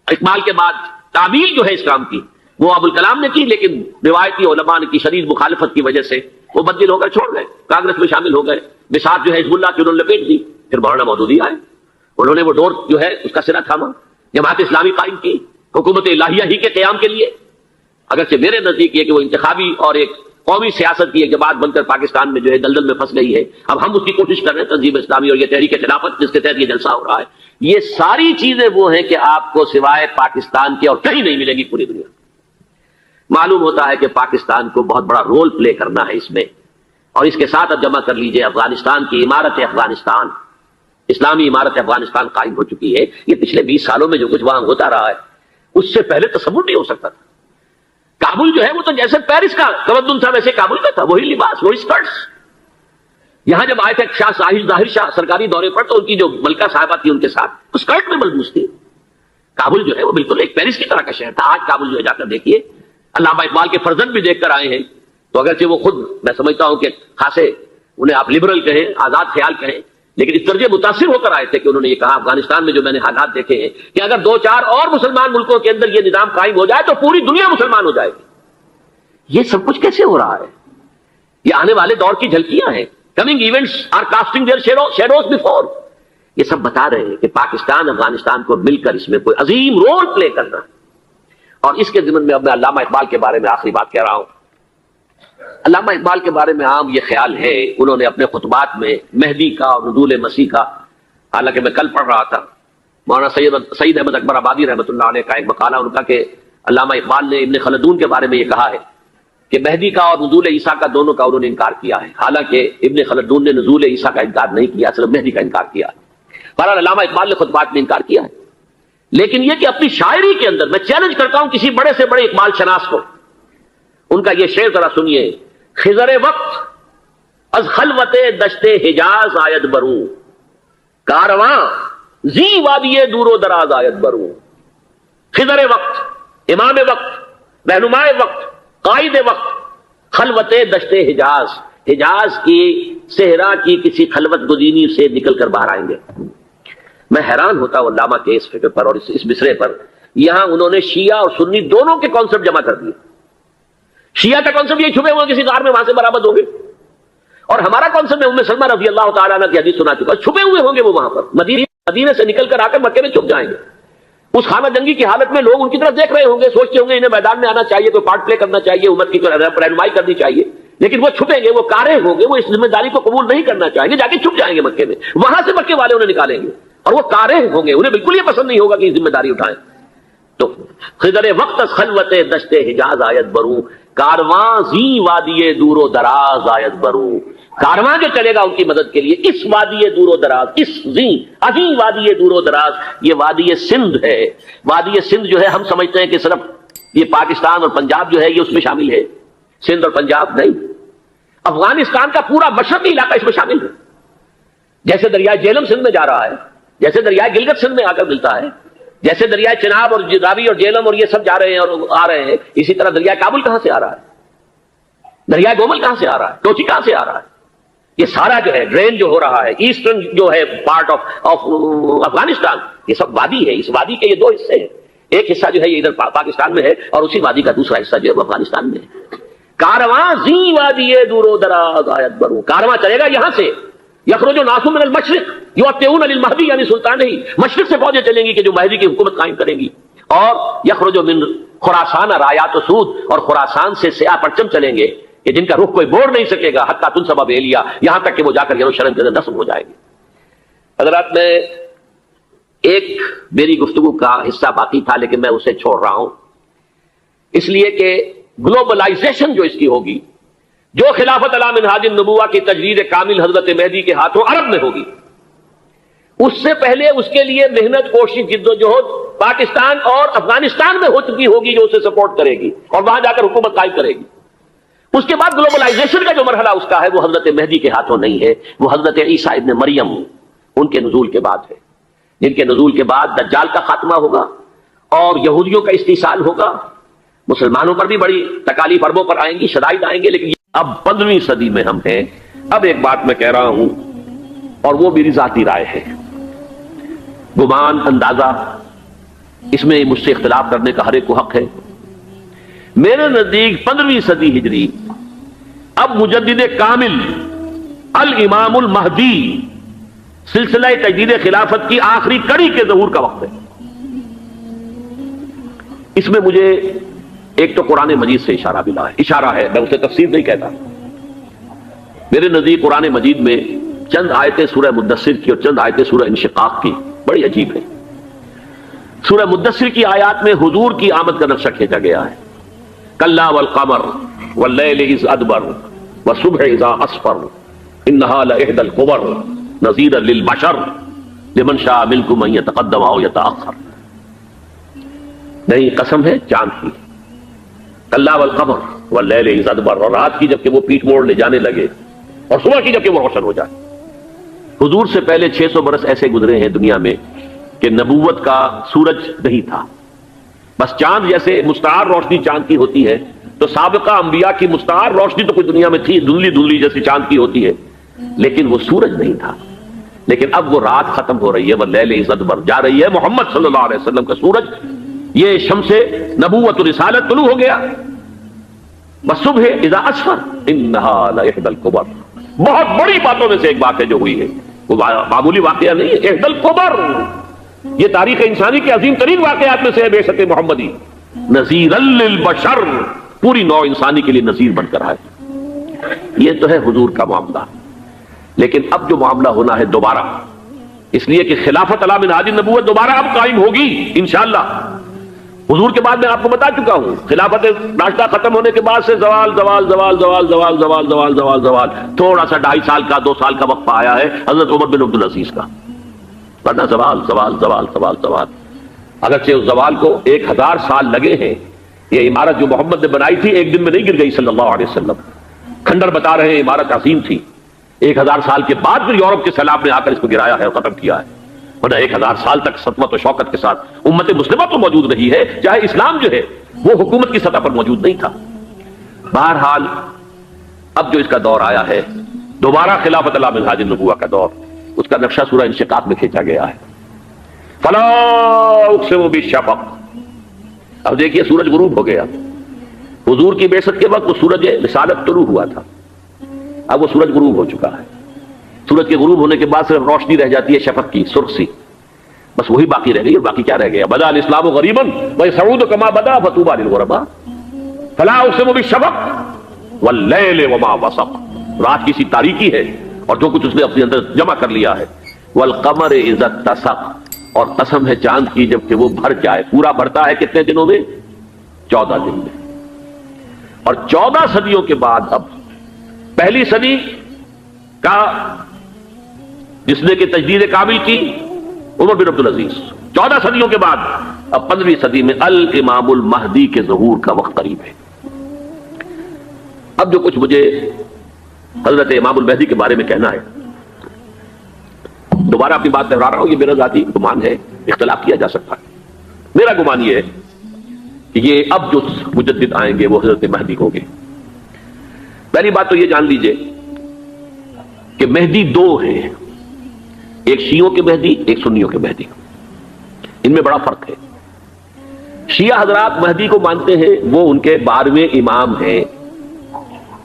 اقبال کے بعد تعمیل جو ہے اس کام کی وہ ابوالکلام نے کی، لیکن روایتی علماء کی شدید مخالفت کی وجہ سے وہ بدل ہو کر چھوڑ گئے، کانگریس میں شامل ہو گئے. بساط جو ہے حزب اللہ کی انہوں نے لپیٹ دی. پھر مولانا مودودی آئے، انہوں نے وہ ڈور جو ہے اس کا سرا تھاما، جماعت اسلامی قائم کی حکومت الہیہ ہی کے قیام کے لیے. اگرچہ میرے نزدیک یہ کہ وہ انتخابی اور ایک قومی سیاست کی ایک جماعت بن کر پاکستان میں جو ہے دلدل میں پھنس گئی ہے. اب ہم اس کی کوشش کر رہے ہیں، تنظیم اسلامی اور یہ تحریک خلافت جس کے تحت یہ جلسہ ہو رہا ہے. یہ ساری چیزیں وہ ہیں کہ آپ کو سوائے پاکستان کے اور کہیں نہیں ملیں گی پوری دنیا. معلوم ہوتا ہے کہ پاکستان کو بہت بڑا رول پلے کرنا ہے اس میں. اور اس کے ساتھ اب جمع کر لیجئے افغانستان کی عمارت افغانستان، اسلامی عمارت افغانستان قائم ہو چکی ہے. یہ پچھلے 20 سالوں میں جو کچھ وہاں ہوتا رہا ہے اس سے پہلے تصور نہیں ہو سکتا تھا. کابل جو ہے وہ تو جیسے پیرس کا تمدن تھا ویسے کابل کا تھا، وہی لباس، وہی سکرٹس. یہاں جب آئے تھے شاہ ظاہر شاہ سرکاری دورے پر تو ان کی جو ملکہ صاحبہ تھی ان کے ساتھ وہ سکرٹ میں ملبوس تھی. کابل جو ہے وہ بالکل ایک پیرس کی طرح کا شہر تھا. آج کابل جو ہے جا کر دیکھیے، علامہ اقبال کے فرزند بھی دیکھ کر آئے ہیں. تو اگرچہ وہ خود میں سمجھتا ہوں کہ خاصے انہیں آپ لبرل کہیں، آزاد خیال کہیں، لیکن اس درجے متاثر ہو کر آئے تھے کہ انہوں نے یہ کہا افغانستان میں جو میں نے حالات دیکھے ہیں کہ اگر 2-4 اور مسلمان ملکوں کے اندر یہ نظام قائم ہو جائے تو پوری دنیا مسلمان ہو جائے گی. یہ سب کچھ کیسے ہو رہا ہے؟ یہ آنے والے دور کی جھلکیاں ہیں. Coming events are casting their shadows before. یہ سب بتا رہے ہیں کہ پاکستان افغانستان کو مل کر اس میں کوئی عظیم رول پلے کرنا. اور اس کے ضمن میں اب میں علامہ اقبال کے بارے میں آخری بات کہہ رہا ہوں. علامہ اقبال کے بارے میں عام یہ خیال ہے، انہوں نے اپنے خطبات میں مہدی کا اور نزول مسیح کا، حالانکہ میں کل پڑھ رہا تھا مولانا سعید احمد اکبر آبادی رحمۃ اللہ علیہ کا ایک مقالہ ان کا کہ علامہ اقبال نے ابن خلدون کے بارے میں یہ کہا ہے کہ مہدی کا اور نزول عیسیٰ کا دونوں کا انہوں نے انکار کیا ہے. حالانکہ ابن خلدون نے نزول عیسیٰ کا انکار نہیں کیا، صرف مہدی کا انکار کیا ہے. بہرحال علامہ اقبال نے خطبات میں انکار کیا ہے. لیکن یہ کہ اپنی شاعری کے اندر میں چیلنج کرتا ہوں کسی بڑے سے بڑے اقبال شناس کو، ان کا یہ شعر ذرا سنیے. خضر وقت از خلوت دشت حجاز آید بروں، کارواں زی وادی دور و دراز آید بروں. خضر وقت، امام وقت، رہنمائے وقت، قائد وقت، خلوت دشت حجاز، حجاز کی صحرا کی کسی خلوت گزینی سے نکل کر باہر آئیں گے. میں حیران ہوتا ہوں علامہ کے اس فکر پر اور اس مصرے پر. یہاں انہوں نے شیعہ اور سنی دونوں کے کانسیپٹ جمع کر دیے. شیعہ کا کانسیپٹ یہ چھپے ہوئے کسی غار میں وہاں سے برآمد ہوں گے، اور ہمارا کانسیپٹ میں ام سلمہ رضی اللہ تعالیٰ عنہ کی حدیث سنا چکا، چھپے ہوئے ہوں گے وہ وہاں پر، مدینے سے نکل کر آ کر مکے میں چھپ جائیں گے. اس خانہ جنگی کی حالت میں لوگ ان کی طرف دیکھ رہے ہوں گے، سوچتے ہوں گے انہیں میدان میں آنا چاہیے، کوئی پارٹ پلے کرنا چاہیے، امت کی رہنمائی کرنی چاہیے. لیکن وہ چھپیں گے، وہ کارے ہوں گے، وہ اس ذمہ داری کو قبول نہیں کرنا چاہیں گے، جا کے چھپ جائیں گے مکے میں. وہاں سے مکے والے انہیں نکالیں گے اور وہ کارے ہوں گے، انہیں بالکل یہ پسند نہیں ہوگا کہ یہ ذمہ داری اٹھائیں. تو خضر وقت خلوت دشت حجاز آیت بروں، کارواں زی وادی دور و دراز آیت بروں. کارواں جو چلے گا ان کی مدد کے لیے اس وادی دور و دراز، اس زی عظیم وادی دور و دراز، یہ وادی سندھ ہے. وادی سندھ جو ہے ہم سمجھتے ہیں کہ صرف یہ پاکستان اور پنجاب جو ہے یہ اس میں شامل ہے. سندھ اور پنجاب نہیں، افغانستان کا پورا مشرقی علاقہ اس میں شامل ہے. جیسے دریائے جہلم سندھ میں جا رہا ہے، جیسے دریائے گلگت سندھ میں آ کر ملتا ہے، جیسے دریائے چناب اور راوی اور جہلم اور یہ سب جا رہے ہیں اور آ رہے ہیں، اسی طرح دریائے کابل کہاں سے آ رہا ہے، دریائے گومل کہاں سے آ رہا ہے، ٹوچی کہاں سے آ رہا ہے. یہ سارا جو ہے ڈرین جو ہو رہا ہے، ایسٹرن جو ہے پارٹ آف افغانستان، یہ سب وادی ہے. اس وادی کے یہ 2 حصے ہیں، ایک حصہ جو ہے یہ ادھر پاکستان میں ہے اور اسی وادی کا دوسرا حصہ جو ہے وہ افغانستان میں ہے. کارواں زی وادی دور و دراز آیت بروں، کارواں چلے گا یہاں سے. یخرج الناس من المشرق یؤتون للمہدی، یعنی سلطان ہی مشرق سے فوجیں چلیں گی کہ جو مہدی کی حکومت قائم کریں گی. اور یخرج من خراسان رایات و سود، اور خراسان سے سیاہ پرچم چلیں گے کہ جن کا رخ کوئی موڑ نہیں سکے گا، حتیٰ تنصب بیلیا، یہاں تک کہ وہ جا کر یروشلم کے اندر نصب ہو جائے گی. حضرات میں ایک میری گفتگو کا حصہ باقی تھا لیکن میں اسے چھوڑ رہا ہوں، اس لیے کہ گلوبلائزیشن جو اس کی ہوگی، جو خلافت علی منہاج النبوہ کی تجدید کامل حضرت مہدی کے ہاتھوں عرب میں ہوگی، اس سے پہلے اس کے لیے محنت، کوشش، جدوجہد پاکستان اور افغانستان میں ہو چکی ہوگی جو اسے سپورٹ کرے گی اور وہاں جا کر حکومت قائم کرے گی. اس کے بعد گلوبلائزیشن کا جو مرحلہ اس کا ہے وہ حضرت مہدی کے ہاتھوں نہیں ہے، وہ حضرت عیسیٰ ابن مریم ان کے نزول کے بعد ہے، جن کے نزول کے بعد دجال کا خاتمہ ہوگا اور یہودیوں کا استحصال ہوگا، مسلمانوں پر بھی بڑی تکالیف عربوں پر آئیں گی، شدائد آئیں گے، لیکن اب 15ویں صدی میں ہم ہیں۔ اب ایک بات میں کہہ رہا ہوں اور وہ میری ذاتی رائے ہے، گمان، اندازہ، اس میں مجھ سے اختلاف کرنے کا ہر ایک کو حق ہے۔ میرے نزدیک 15ویں صدی ہجری اب مجدد کامل الامام المہدی سلسلہ تجدید خلافت کی آخری کڑی کے ظہور کا وقت ہے۔ اس میں مجھے ایک تو قرآن مجید سے اشارہ ہے، میں اسے تفسیر نہیں کہتا۔ میرے نزدیک قرآن مجید میں چند آیتیں سورہ مدثر کی اور چند آیتیں سورہ انشقاق کی بڑی عجیب ہے۔ سورہ مدثر کی آیات میں حضور کی آمد کا نقشہ کھینچا گیا ہے، کلا والقمر واللیل اذ ادبر والصبح اذا اسفر انہا لإحدی الکبر نذیرا للبشر لمن شاء منکم ان یتقدم او یتأخر۔ نہیں، قسم ہے چاند کی، کلا والقمر واللیل اذ ادبر، اور رات کی جبکہ وہ پیٹھ موڑ لے جانے لگے اور صبح کی جبکہ وہ روشن ہو جائے۔ حضور سے پہلے 600 برس ایسے گزرے ہیں دنیا میں کہ نبوت کا سورج نہیں تھا، بس چاند جیسے مستعار روشنی چاند کی ہوتی ہے، تو سابقہ انبیاء کی مستعار روشنی تو کوئی دنیا میں تھی، دھندلی دھندلی جیسی چاند کی ہوتی ہے، لیکن وہ سورج نہیں تھا۔ لیکن اب وہ رات ختم ہو رہی ہے، وہ لیل اذ ادبر جا رہی ہے، محمد صلی اللہ علیہ وسلم کا سورج، یہ شمس نبوت و رسالت طلوع ہو گیا۔ والصبح اذا اسفر انہا لإحدی الکبر، بہت بڑی باتوں میں سے ایک بات ہے جو ہوئی ہے، وہ معمولی واقعہ نہیں ہے، احدی الکبر، یہ تاریخ انسانی کے عظیم ترین واقعات میں سے ہے بعثت محمدی، نذیرا للبشر، پوری نوع انسانی کے لیے نذیر بن کر آئے۔ یہ تو ہے حضور کا معاملہ، لیکن اب جو معاملہ ہونا ہے دوبارہ، اس لیے کہ خلافت علی منہاج النبوت دوبارہ اب قائم ہوگی انشاءاللہ۔ حضور کے بعد میں آپ کو بتا چکا ہوں، خلافت راشدہ ختم ہونے کے بعد سے زوال زوال زوال زوال زوال زوال زوال زوال زوال، تھوڑا سا 2.5 سال کا 2 سال کا وقفہ آیا ہے حضرت عمر بن عبدالعزیز کا، ورنہ زوال زوال زوال زوال زوال۔ اگرچہ اس زوال کو 1000 سال لگے ہیں، یہ عمارت جو محمد نے بنائی تھی ایک دن میں نہیں گر گئی صلی اللہ علیہ وسلم، کھنڈر بتا رہے ہیں عمارت عظیم تھی، 1000 سال کے بعد پھر یورپ کے سیلاب نے آ کر اس کو گرایا ہے اور ختم کیا ہے، ورنہ 1000 سال تک سطوت و شوکت کے ساتھ امت مسلمہ تو موجود رہی ہے، چاہے اسلام جو ہے وہ حکومت کی سطح پر موجود نہیں تھا۔ بہرحال اب جو اس کا دور آیا ہے دوبارہ خلافت علی منہاج النبوۃ کا دور، اس کا نقشہ سورہ انشقاق میں کھینچا گیا ہے۔ فلا اقسم بالشفق، اب دیکھیے سورج غروب ہو گیا، حضور کی بعثت کے وقت وہ سورج رسالت طلوع ہوا تھا، اب وہ سورج غروب ہو چکا ہے۔ سورج کے غروب ہونے کے بعد صرف روشنی رہ جاتی ہے شفق کی، سرخ سی، بس وہی باقی رہ گئی، اور باقی کیا رہ گیا؟ بدا الاسلام غریبا وسيعود كما بدا فطوبى للغرباء فلا اقسم بالشفق واللیل وما وسق، رات کی سی تاریکی ہے اور جو کچھ اس نے اپنے اندر جمع کر لیا ہے، والقمر اذا اتسق، اور قسم ہے چاند کی جب کہ وہ بھر جائے، پورا بھرتا ہے کتنے دنوں میں؟ 14 دن میں۔ اور 14 صدیوں کے بعد اب پہلی صدی کا جس نے کہ تجدید کامل کی عمر بن عبدالعزیز، 14 صدیوں کے بعد اب 15ویں صدی میں الامام المہدی کے ظہور کا وقت قریب ہے۔ اب جو کچھ مجھے حضرت امام المہدی کے بارے میں کہنا ہے، دوبارہ اپنی بات دہرا رہا ہوں، یہ میرا ذاتی گمان ہے، اختلاف کیا جا سکتا ہے۔ میرا گمان یہ ہے کہ یہ اب جو مجدد آئیں گے وہ حضرت مہدی ہوں گے۔ پہلی بات تو یہ جان لیجئے کہ مہدی 2 ہیں، ایک شیعوں کے مہدی، ایک سنیوں کے مہدی، ان میں بڑا فرق ہے۔ شیعہ حضرات مہدی کو مانتے ہیں، وہ ان کے 12ویں امام ہیں،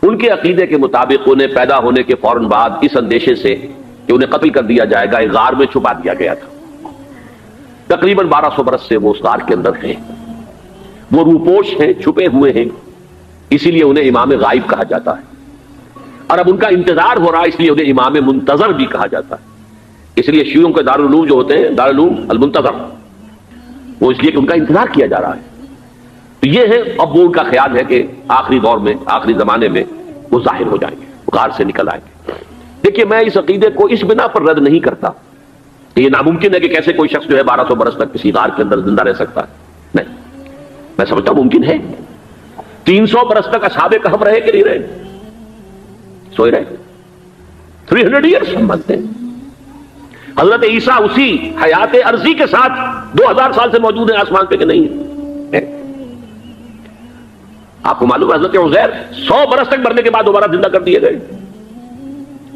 ان کے عقیدے کے مطابق انہیں پیدا ہونے کے فوراً بعد اس اندیشے سے کہ انہیں قتل کر دیا جائے گا ایک غار میں چھپا دیا گیا تھا، تقریباً 1200 برس سے وہ اس غار کے اندر ہیں، وہ روپوش ہیں، چھپے ہوئے ہیں، اسی لیے انہیں امام غائب کہا جاتا ہے، اور اب ان کا انتظار ہو رہا ہے، اس لیے انہیں امام منتظر بھی کہا جاتا ہے۔ اس لیے شیعوں کے دارالعلوم جو ہوتے ہیں دارالعلوم المنتظر، وہ اس لیے کہ ان کا انتظار کیا جا رہا ہے۔ تو یہ ہے، اب وہ ان کا خیال ہے کہ آخری دور میں، آخری زمانے میں وہ ظاہر ہو جائیں گے، غار سے نکل آئیں گے۔ دیکھیے میں اس عقیدے کو اس بنا پر رد نہیں کرتا کہ یہ ناممکن ہے کہ کیسے کوئی شخص جو ہے 1200 برس تک کسی غار کے اندر زندہ رہ سکتا ہے، نہیں، میں سمجھتا ہوں ممکن ہے۔ 300 برس تک اصحاب کہف رہے کہ نہیں رہے؟ سوئے رہے، 300 ایئرس ہم مانتے ہیں۔ حضرت عیسیٰ اسی حیات عرضی کے ساتھ 2000 سال سے موجود ہیں آسمان پہ کہ نہیں ہے؟ آپ کو معلوم ہے حضرت عزیر 100 برس تک مرنے کے بعد دوبارہ زندہ کر دیے گئے.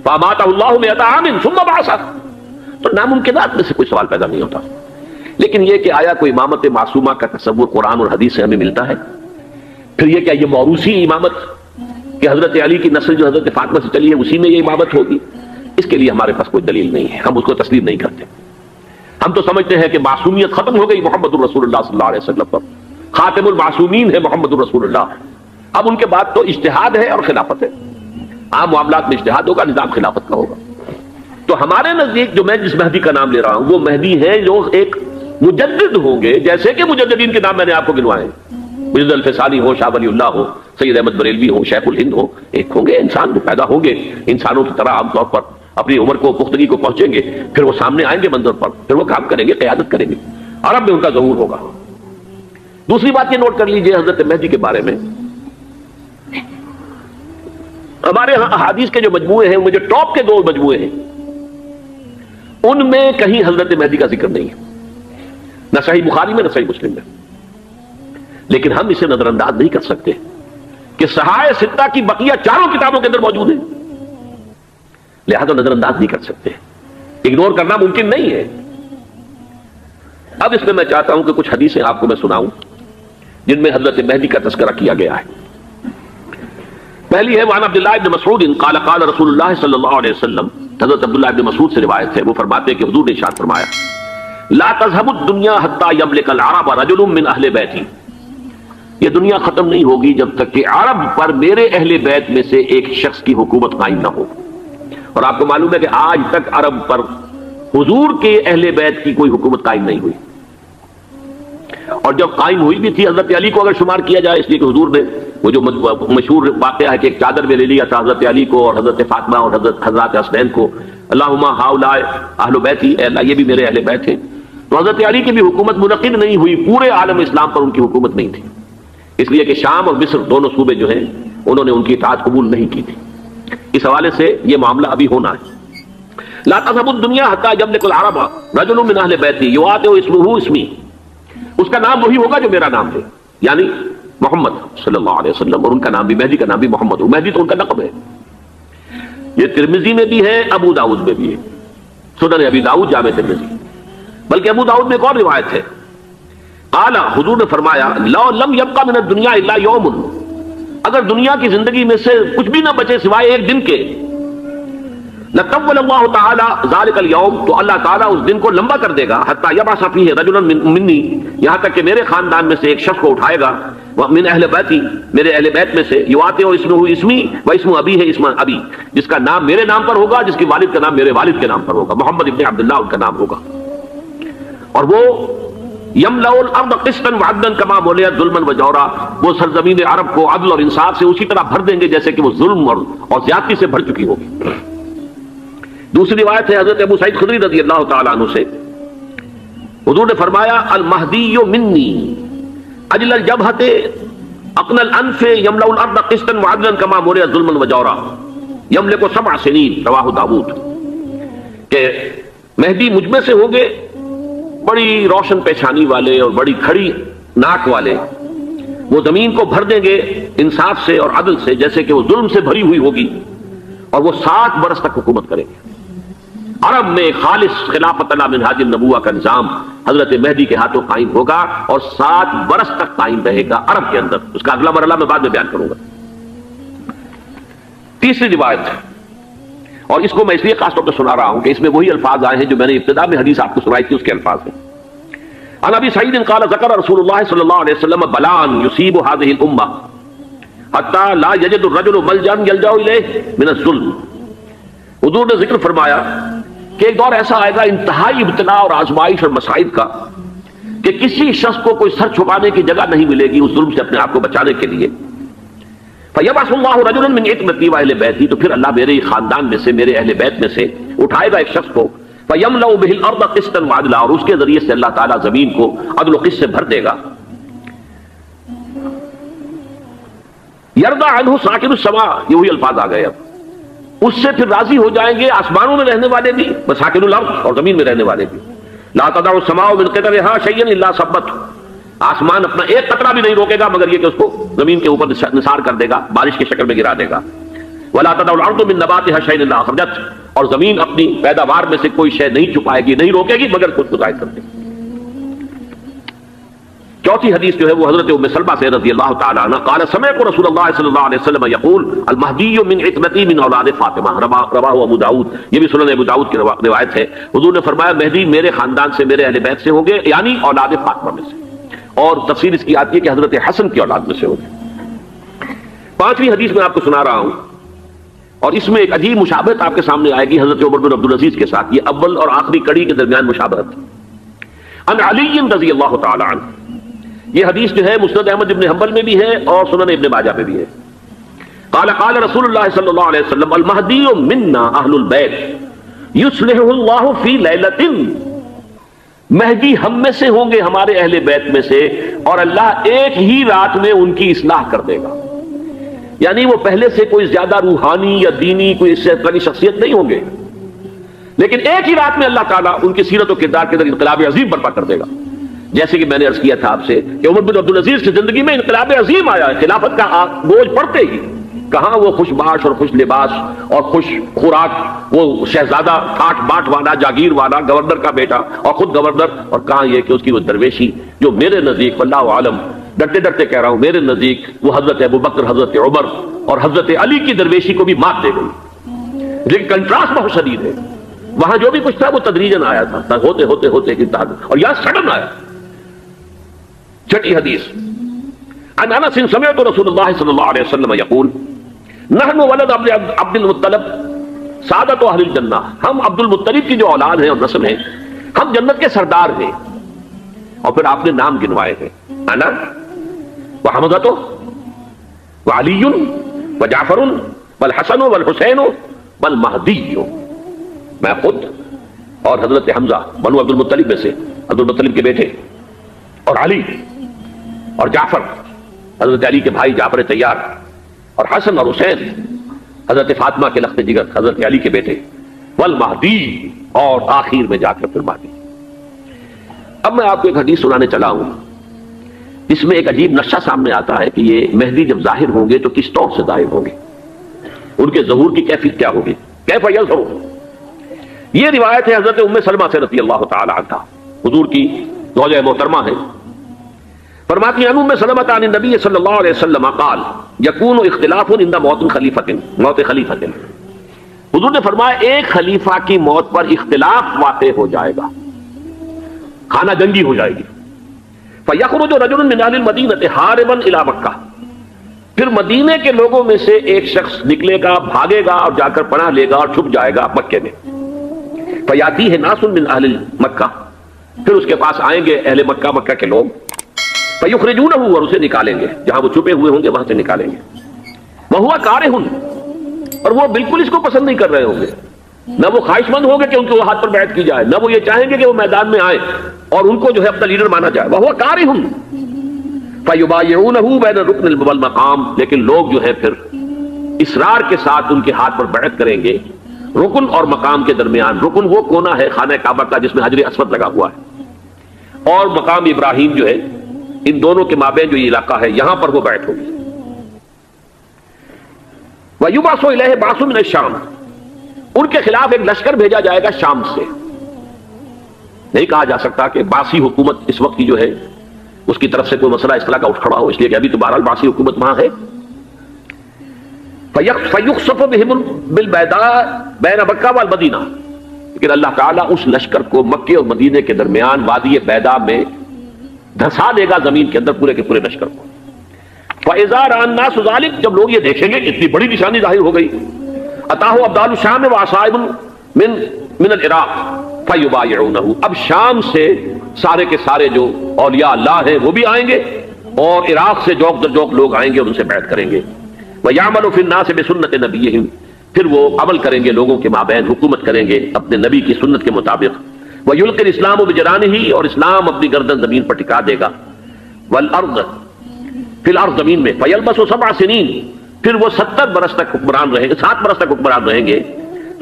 فَأَمَاتَهُ اللَّهُ مِئَةَ عَامٍ ثُمَّ بَعَثَهُ. تو ناممکنات میں سے کوئی سوال پیدا نہیں ہوتا. لیکن یہ کہ آیا کوئی امامت معصومہ کا تصور قرآن اور حدیث سے ہمیں ملتا ہے؟ پھر یہ کیا یہ موروثی امامت کہ حضرت علی کی نسل جو حضرت فاطمہ سے چلی ہے اسی میں یہ امامت ہوگی؟ اس کے لیے ہمارے پاس کوئی دلیل نہیں ہے، ہم اس کو تسلیم نہیں کرتے. ہم تو سمجھتے ہیں کہ معصومیت ختم ہو گئی محمد الرسول اللہ صلی اللہ علیہ وسلم پر. خاتم المعصومین ہے محمد الرسول اللہ. اب ان کے بعد تو اجتہاد ہے اور خلافت ہے. عام معاملات میں اجتہاد ہوگا، نظام خلافت کا ہوگا. تو ہمارے نزدیک جو میں جس مہدی کا نام لے رہا ہوں وہ مہدی ہے جو ایک مجدد ہوں گے، جیسے کہ مجددین کے نام میں نے آپ کو گنوائے. مجد الفسانی ہو، شاہ ولی اللہ ہو، سید احمد بریلوی ہو، شیخ الہند ہو، ایک ہوں گے انسان جو پیدا ہوں گے انسانوں کی طرح عام طور پر اپنی عمر کو پختگی کو پہنچیں گے، پھر وہ سامنے آئیں گے منظر پر، پھر وہ کام کریں گے، قیادت کریں گے. عرب میں ان کا ظہور ہوگا. دوسری بات یہ نوٹ کر لیجئے حضرت مہدی کے بارے میں، ہمارے ہاں احادیث کے جو مجموعے ہیں، جو ٹاپ کے 2 مجموعے ہیں، ان میں کہیں حضرت مہدی کا ذکر نہیں ہے، نہ صحیح بخاری میں نہ صحیح مسلم میں. لیکن ہم اسے نظر انداز نہیں کر سکتے کہ صحائح ستہ کی بقیہ 4 کتابوں کے اندر موجود ہیں، لہذا نظر انداز نہیں کر سکتے، اگنور کرنا ممکن نہیں ہے. اب اس میں میں چاہتا ہوں کہ کچھ حدیثیں آپ کو میں سناؤں جن میں حضرت مہدی کا تذکرہ کیا گیا ہے. پہلی ہے وعن عبداللہ ابن مسعود قال قال رسول اللہ صلی اللہ علیہ وسلم. حضرت عبداللہ ابن مسعود سے روایت ہے، وہ فرماتے ہیں کہ حضور نے ارشاد فرمایا لا تذهب الدنيا حتى يملك العرب رجل من اہل بیتی. یہ دنیا ختم نہیں ہوگی جب تک کہ عرب پر میرے اہل بیت میں سے ایک شخص کی حکومت قائم نہ ہو. اور آپ کو معلوم ہے کہ آج تک عرب پر حضور کے اہل بیت کی کوئی حکومت قائم نہیں ہوئی. اور جب قائم ہوئی بھی تھی حضرت علی کو اگر شمار کیا جائے، اس لیے کہ حضور نے وہ جو مشہور واقعہ ہے کہ ایک چادر میں لے لیا تھا حضرت علی کو اور حضرت فاطمہ اور حضرت حسنین کو، اللہم ہؤلاء اہل بیتی، اے اللہ یہ بھی میرے اہل بیت ہیں. تو حضرت علی کی بھی حکومت منعقد نہیں ہوئی، پورے عالم اسلام پر ان کی حکومت نہیں تھی، اس لیے کہ شام اور مصر دونوں صوبے جو ہیں انہوں نے ان کی اطاعت قبول نہیں کی تھی. اس حوالے سے یہ معاملہ ابھی ہونا ہے. لا تذهب الدنيا حتى يملك العرب رجل من اهل بيتي يواطئ اسمه اسمي. اس کا نام وہی ہوگا جو میرا نام ہے، یعنی محمد صلی اللہ علیہ وسلم. اور ان کا نام بھی مہدی کا نام بھی محمد ہو. مہدی تو ان کا لقب ہے. یہ ترمذی میں بھی ہے، ابو داؤد میں بھی ہے، سنن ابی داؤد جامع ترمذی. بلکہ ابو داؤد میں ایک اور روایت ہے، قال حضور نے فرمایا لو لم يبقى من الدنيا الا يوم. اگر دنیا کی زندگی میں سے کچھ بھی نہ بچے سوائے ایک دن کے، لطول اللہ تعالی ذلك اليوم، تو اللہ تعالیٰ اس دن کو لمبا کر دے گا، حتی یبعث فیہ رجلا منی، یہاں تک کہ میرے خاندان میں سے ایک شخص کو اٹھائے گا، من اہل بیتی، میرے اہل بیت میں سے، یواطئ اسمہ اسمی و اسم ابی ہے اسم ابی، جس کا نام میرے نام پر ہوگا، جس کی والد کا نام میرے والد کے نام پر ہوگا، محمد ابن عبداللہ ان کا نام ہوگا. اور وہ یملأ الارض قسطا وعدلا کما ملئت ظلما وجورا، وہ سرزمین عرب کو عدل اور انصاف سے اسی طرح بھر دیں گے جیسے کہ وہ ظلم اور زیادتی سے بھر چکی ہوگی. دوسری روایت ہے حضرت ابو سعید خدری رضی اللہ تعالیٰ عنہ سے، حضور نے فرمایا المہدی منی اجل الجبہۃ اقن الانف یملأ الارض قسطا وعدلا کما ملئت ظلما وجورا یملک 7 سنین، رواہ داؤد. کہ مہدی مجھ میں سے ہوں گے بڑی روشن پیشانی والے اور بڑی کھڑی ناک والے، وہ زمین کو بھر دیں گے انصاف سے اور عدل سے جیسے کہ وہ ظلم سے بھری ہوئی ہوگی، اور وہ 7 برس تک حکومت کریں گے. عرب میں خالص خلافت علی منہاج النبوہ کا نظام حضرت مہدی کے ہاتھوں قائم ہوگا اور 7 برس تک قائم رہے گا عرب کے اندر. اس کا اگلا مرحلہ میں بعد میں بیان کروں گا. تیسری روایت، اور اس کو میں اس لیے خاص طور پر سنا رہا ہوں کہ اس میں وہی الفاظ آئے ہیں جو میں نے ابتدا میں حدیث آپ کو سنائی تھی، اس کے الفاظ ہیں. عن ابی سعید قال ذکر رسول اللہ صلی اللہ علیہ وسلم بلاء یصیب هذه الامہ حتی لا یجد الرجل ملجا یلجا الیہ من الظلم. حضور نے ذکر فرمایا کہ ایک دور ایسا آئے گا انتہائی ابتلا اور آزمائش اور مصائب کا کہ کسی شخص کو کوئی سر چھپانے کی جگہ نہیں ملے گی اس ظلم سے اپنے آپ کو بچانے کے لیے. فَيَبْعَثُ اللَّهُ رَجُلًا مِنْ عِتْمَتِي وَأَهْلِ بَيْتِي، تو پھر اللہ میرے خاندان میں سے میرے اہل بیت میں سے اٹھائے گا ایک شخص کو، فَيَمْلَأُ بِهِ الْأَرْضَ قِسْطًا وَعَدْلًا، اور اس کے ذریعے سے اللہ تعالیٰ زمین کو عدل و قسط سے بھر دے گا. يَرْضَى عَنْهُ سَاكِنُ السَّمَاءِ، یہ وہی الفاظ آ گئے. اب اس سے پھر راضی ہو جائیں گے آسمانوں میں رہنے والے بھی، مساکن الارض، اور زمین میں رہنے والے بھی. لا تدع السماء من قطرها شيئا الا ثبته، آسمان اپنا ایک قطرہ بھی نہیں روکے گا مگر یہ کہ اس کو زمین کے اوپر نثار کر دے گا، بارش کی شکل میں گرا دے گا. ولا تدع الارض من نباتها شيئا الا اخرجته، اور زمین اپنی پیداوار میں سے کوئی شے نہیں چھپائے گی، نہیں روکے گی مگر خود کو ظاہر کر دے گی. چوتھی حدیث جو ہے وہ حضرت ام سلمہ سے رضی اللہ تعالی عنہ قال سمعت رسول اللہ صلی اللہ علیہ وسلم یقول المہدی من عتبتی من اولاد فاطمہ، رواہ ابو داؤد، یہ بھی سنن ابو داؤد کی روایت ہے. حضور نے فرمایا مہدی میرے خاندان سے، میرے اہل بیت سے ہوں گے، یعنی اولاد فاطمہ میں سے، اور تفسیر اس کی آتی ہے کہ حضرت حسن کی اولاد میں سے ہوں گے. پانچویں حدیث میں آپ کو سنا رہا ہوں، اور اس میں ایک عجیب مشابہت آپ کے سامنے آئے گی حضرت عمر بن عبدالعزیز کے ساتھ. یہ اول اور آخری کڑی کے درمیان مشابہت. عن علی رضی اللہ تعالی عنہ، یہ حدیث جو ہے مسند احمد ابن حنبل میں بھی ہے اور سنن ابن ماجہ میں بھی ہے. قال قال رسول اللہ صلی اللہ علیہ وسلم المہدی منا اہل البیت یصلحہ اللہ فی لیلۃ، مہدی ہم میں سے ہوں گے، ہمارے اہل بیت میں سے، اور اللہ ایک ہی رات میں ان کی اصلاح کر دے گا. یعنی وہ پہلے سے کوئی زیادہ روحانی یا دینی کوئی اس سے بڑی شخصیت نہیں ہوں گے، لیکن ایک ہی رات میں اللہ تعالیٰ ان کی سیرت و کردار کے اندر انقلاب عظیم برپا کر دے گا. جیسے کہ میں نے عرض کیا تھا آپ سے کہ عمر بن عبدالعزیز کی زندگی میں انقلاب عظیم آیا ہے. خلافت کا بوجھ پڑتے ہی کہاں وہ خوش باش اور خوش لباس اور خوش خوراک، وہ شہزادہ ٹھاٹ باٹ والا، جاگیر والا، گورنر کا بیٹا اور خود گورنر، اور کہاں یہ کہ اس کی وہ درویشی جو میرے نزدیک واللہ عالم، ڈرتے ڈرتے کہہ رہا ہوں، میرے نزدیک وہ حضرت ابوبکر، حضرت عمر اور حضرت علی کی درویشی کو بھی مات دے گئی. لیکن کنٹراسٹ بہت شدید ہے. وہاں جو بھی کچھ تھا وہ تدریجاً آیا تھا، ہوتے ہوتے ہوتے انتہا، اور یہاں سڈن آیا. چھٹی حدیث عن انس سمعت رسول اللہ صلی اللہ علیہ وسلم یقول نحن ولد عبد المطلب سعادت اہل الجنہ، ہم عبد المطلب کی جو اولاد ہیں اور نسل ہیں، ہم جنت کے سردار ہیں. اور پھر آپ نے نام گنوائے ہیں، انا وحمزۃ وعلی وجعفر والحسن والحسین والمہدی، میں خود اور حضرت حمزہ بنو عبد المطلب میں سے، عبد المطلب کے بیٹے، اور علی اور جعفر حضرت علی کے بھائی جعفر طیار، اور حسن اور حسین حضرت فاطمہ کے لخت جگر حضرت علی کے بیٹے، والمہدی، اور آخر میں جا کر پھر مہدی. اب میں آپ کو ایک حدیث سنانے چلا ہوں، اس میں ایک عجیب نقشہ سامنے آتا ہے کہ یہ مہدی جب ظاہر ہوں گے تو کس طور سے ظاہر ہوں گے، ان کے ظہور کی کیفیت کیا ہوگی، کیف یظہر. یہ روایت ہے حضرت ام سلمہ سے رضی اللہ تعالی عنہا، حضور کی زوجہ محترمہ ہے. فرماتی ہیں ام سلمہ عن النبی صلی اللہ علیہ وسلم قال یکون اختلاف عند موت خلیفۃ. حضور نے فرمایا ایک خلیفہ کی موت پر اختلاف واقع ہو جائے گا، خانہ جنگی ہو جائے گی. فیخرج رجل من اہل المدینہ حاربا الی مکہ، پھر مدینے کے لوگوں میں سے ایک شخص نکلے گا، بھاگے گا اور جا کر پناہ لے گا اور چھپ جائے گا مکے میں. فیاتیہ ناس من اہل مکہ، پھر اس کے پاس آئیں گے اہل مکہ، مکہ کے لوگ، فیخرجونہ، اور اسے نکالیں گے، جہاں وہ چھپے ہوئے ہوں گے وہاں سے نکالیں گے. وہو کارہ، اور وہ بالکل اس کو پسند نہیں کر رہے ہوں گے، نہ وہ خواہش مند ہوں گے کہ ان کے ہاتھ پر بیعت کی جائے، نہ وہ یہ چاہیں گے کہ وہ میدان میں آئے اور ان کو جو ہے اپنا لیڈر مانا جائے. وہو کارہ فیبایعونہ بین الرکن والمقام، لیکن لوگ جو ہے پھر اصرار کے ساتھ ان کے ہاتھ پر بیعت کریں گے رکن اور مقام کے درمیان. رکن وہ کونا ہے خانہ کعبہ کا جس میں حجر اسود لگا ہوا ہے، اور مقام ابراہیم جو ہے، ان دونوں کے مابین جو یہ علاقہ ہے یہاں پر وہ بیعت ہوگی. وَيُبْعَثُ إِلَيْهِ بَعْثٌ مِنَ الشَّامِ، ان کے خلاف ایک لشکر بھیجا جائے گا شام سے. نہیں کہا جا سکتا کہ باسی حکومت اس وقت کی جو ہے اس کی طرف سے کوئی مسئلہ اس طرح کا اٹھ کھڑا ہو، اس لیے کہ ابھی تو بہرحال باسی حکومت وہاں ہے. فَيُخْسَفُ بِهِمْ بِالْبَيْضَاءِ بَيْنَ مَكَّةَ وَالْمَدِينَةِ، لیکن اللہ تعالیٰ اس لشکر کو مکے اور مدینے کے درمیان وادی بیضاء میں دھسا دے گا زمین کے اندر پورے کے پورے لشکر کو. فَإِذَا رَأَى النَّاسُ ذَلِكَ، جب لوگ یہ دیکھیں گے اتنی بڑی نشانی ظاہر ہو گئی، أَتَاهُ أَبْدَالُ الشَّامِ وَعَصَائِبٌ مِنَ الْعِرَاقِ فَيُبَايِعُونَهُ، اب شام سے سارے کے سارے جو اولیاء اللہ ہیں وہ بھی آئیں گے، اور عراق سے جوک در جوک لوگ آئیں گے اور ان سے بیعت کریں گے. وَيَعْمَلُ فِي النَّاسِ بِسُنَّةِ نَبِيِّهِمْ، پھر وہ عمل کریں گے لوگوں کے مابین، حکومت کریں گے اپنے نبی کی سنت کے مطابق. وَيُلْقِي الْإِسْلَامُ بِجَرَانِهِ، اور اسلام اپنی گردن زمین پر ٹکا دے گا. وَالْأَرْضَ فِي الْأَرْضِ، زمین میں. فَيَلْبَسُ 7 سنین، پھر وہ 70 برس تک حکمران رہیں گے، 7 برس تک حکمران رہیں گے،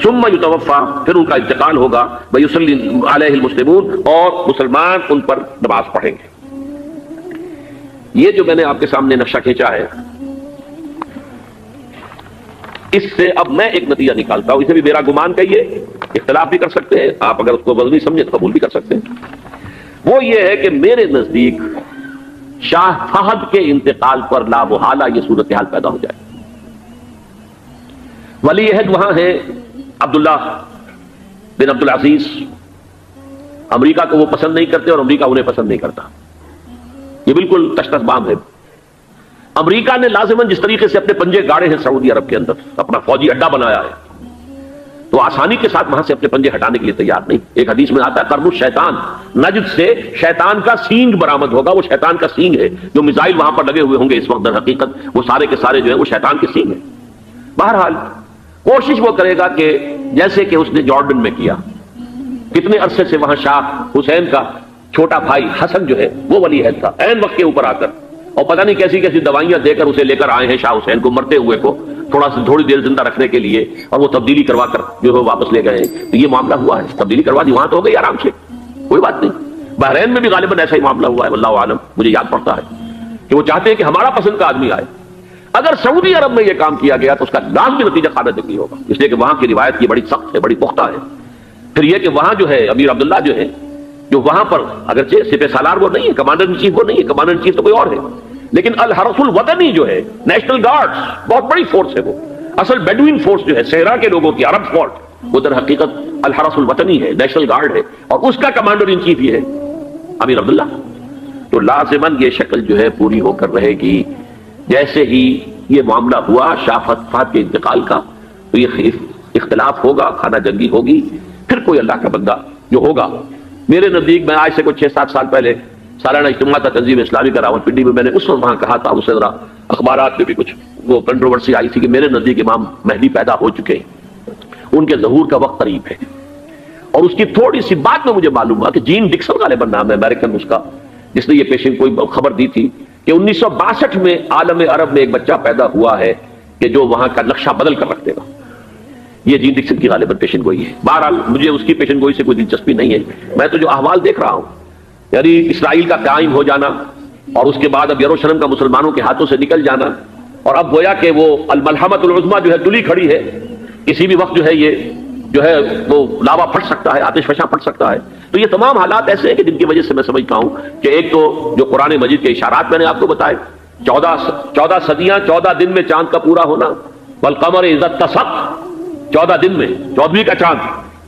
ثم یتوفا، پھر ان کا انتقال ہوگا، ویصلی علیہ المسلمون، اور مسلمان ان پر نماز پڑھیں گے۔ یہ جو میں نے آپ کے سامنے نقشہ کھینچا ہے، اس سے اب میں ایک نتیجہ نکالتا ہوں، اسے بھی میرا گمان کہیے، اختلاف بھی کر سکتے ہیں آپ، اگر اس کو وزنی سمجھے تو قبول بھی کر سکتے ہیں۔ وہ یہ ہے کہ میرے نزدیک شاہ فہد کے انتقال پر لا محالہ یہ صورتحال پیدا ہو جائے۔ ولی عہد وہاں ہے عبداللہ بن عبدالعزیز، امریکہ کو وہ پسند نہیں کرتے اور امریکہ انہیں پسند نہیں کرتا، یہ بالکل تشخص بام ہے۔ امریکہ نے لازماً جس طریقے سے اپنے پنجے گاڑے ہیں سعودی عرب کے اندر، اپنا فوجی اڈا بنایا ہے، تو آسانی کے ساتھ وہاں سے اپنے پنجے ہٹانے کے لیے تیار نہیں۔ ایک حدیث میں آتا ہے قرن الشیطان، نجد سے شیطان کا سینگ برآمد ہوگا، وہ شیطان کا سینگ ہے، جو میزائل وہاں پر لگے ہوئے ہوں گے اس وقت، در حقیقت وہ سارے کے سارے جو ہیں وہ شیطان کے سینگ ہیں۔ بہرحال کوشش وہ کرے گا کہ جیسے کہ اس نے جارڈن میں کیا، کتنے عرصے سے وہاں شاہ حسین کا چھوٹا بھائی حسن جو ہے وہ ولی عہد تھا، عین وقت کے اوپر آ کر، اور پتہ نہیں کیسی کیسی دوائیاں دے کر اسے لے کر آئے ہیں شاہ حسین کو، مرتے ہوئے کو تھوڑی دیر زندہ رکھنے کے لیے، اور وہ تبدیلی کروا کر جو ہے واپس لے گئے ہیں۔ تو یہ معاملہ ہوا ہے، تبدیلی کروا دی، وہاں تو ہو گئی آرام سے، کوئی بات نہیں۔ بحرین میں بھی غالباً ایسا ہی معاملہ ہوا ہے، واللہ عالم، مجھے یاد پڑتا ہے کہ وہ چاہتے ہیں کہ ہمارا پسند کا آدمی آئے۔ اگر سعودی عرب میں یہ کام کیا گیا تو اس کا لازمی نتیجہ خانہ جنگی ہوگا، اس لیے کہ وہاں کی روایت کی بڑی سخت ہے، بڑی پختہ ہے۔ پھر یہ کہ وہاں جو ہے امیر عبداللہ جو ہے، جو وہاں پر اگرچہ سپہ سالار وہ نہیں ہے، کمانڈر ان چیف وہ نہیں ہے، کمانڈر ان چیف تو کوئی اور ہے، لیکن الحرس الوطنی جو ہے، نیشنل گارڈز، بہت بڑی فورس ہے وہ، اصل بیڈوین فورس جو ہے صحرا کے لوگوں کی، عرب فورس، وہ در حقیقت الحرس الوطنی ہے، نیشنل گارڈ ہے، اور اس کا کمانڈر ان چیف یہ ہے امیر عبداللہ۔ تو لازماً یہ شکل جو ہے پوری ہو کر رہے گی۔ جیسے ہی یہ معاملہ ہوا شاہ فہد کے انتقال کا، تو یہ اختلاف ہوگا، خانہ جنگی ہوگی، پھر کوئی اللہ کا بندہ جو ہوگا، میرے نزدیک، میں آج سے کوئی 6-7 سال پہلے سالانہ اجتماع تھا تنظیم اسلامی کا راولپنڈی میں، میں نے اس وقت وہاں کہا تھا، اس سے ذرا اخبارات میں بھی کچھ وہ کنٹروورسی آئی تھی کہ میرے نزدیک امام مہدی پیدا ہو چکے ہیں، ان کے ظہور کا وقت قریب ہے۔ اور اس کی تھوڑی سی بات میں مجھے معلوم ہوا کہ جین ڈکسن غالباً نام ہے امریکن اس کا، جس نے یہ پیشن کوئی خبر دی تھی کہ 1962 میں عالم عرب میں ایک بچہ پیدا ہوا ہے کہ جو وہاں کا نقشہ بدل کر رکھ دے گا۔ یہ جین ڈکسن کی غالباً پیشن گوئی ہے۔ بہرحال مجھے اس کی پیشن گوئی سے کوئی دلچسپی نہیں ہے، میں تو جو احوال دیکھ رہا ہوں، یعنی اسرائیل کا قائم ہو جانا، اور اس کے بعد اب یروشلم کا مسلمانوں کے ہاتھوں سے نکل جانا، اور اب گویا کہ وہ الملحمۃ العظمیٰ جو ہے تلی کھڑی ہے، کسی بھی وقت جو ہے یہ جو ہے وہ لاوا پھٹ سکتا ہے، آتش فشاں پھٹ سکتا ہے۔ تو یہ تمام حالات ایسے ہیں کہ جن کی وجہ سے میں سمجھتا ہوں کہ ایک تو جو قرآن مجید کے اشارات میں نے آپ کو بتائے، 14 صدیاں، 14 دن میں چاند کا پورا ہونا، والقمر اذا اتسق، 14 دن میں 14ویں کا چاند،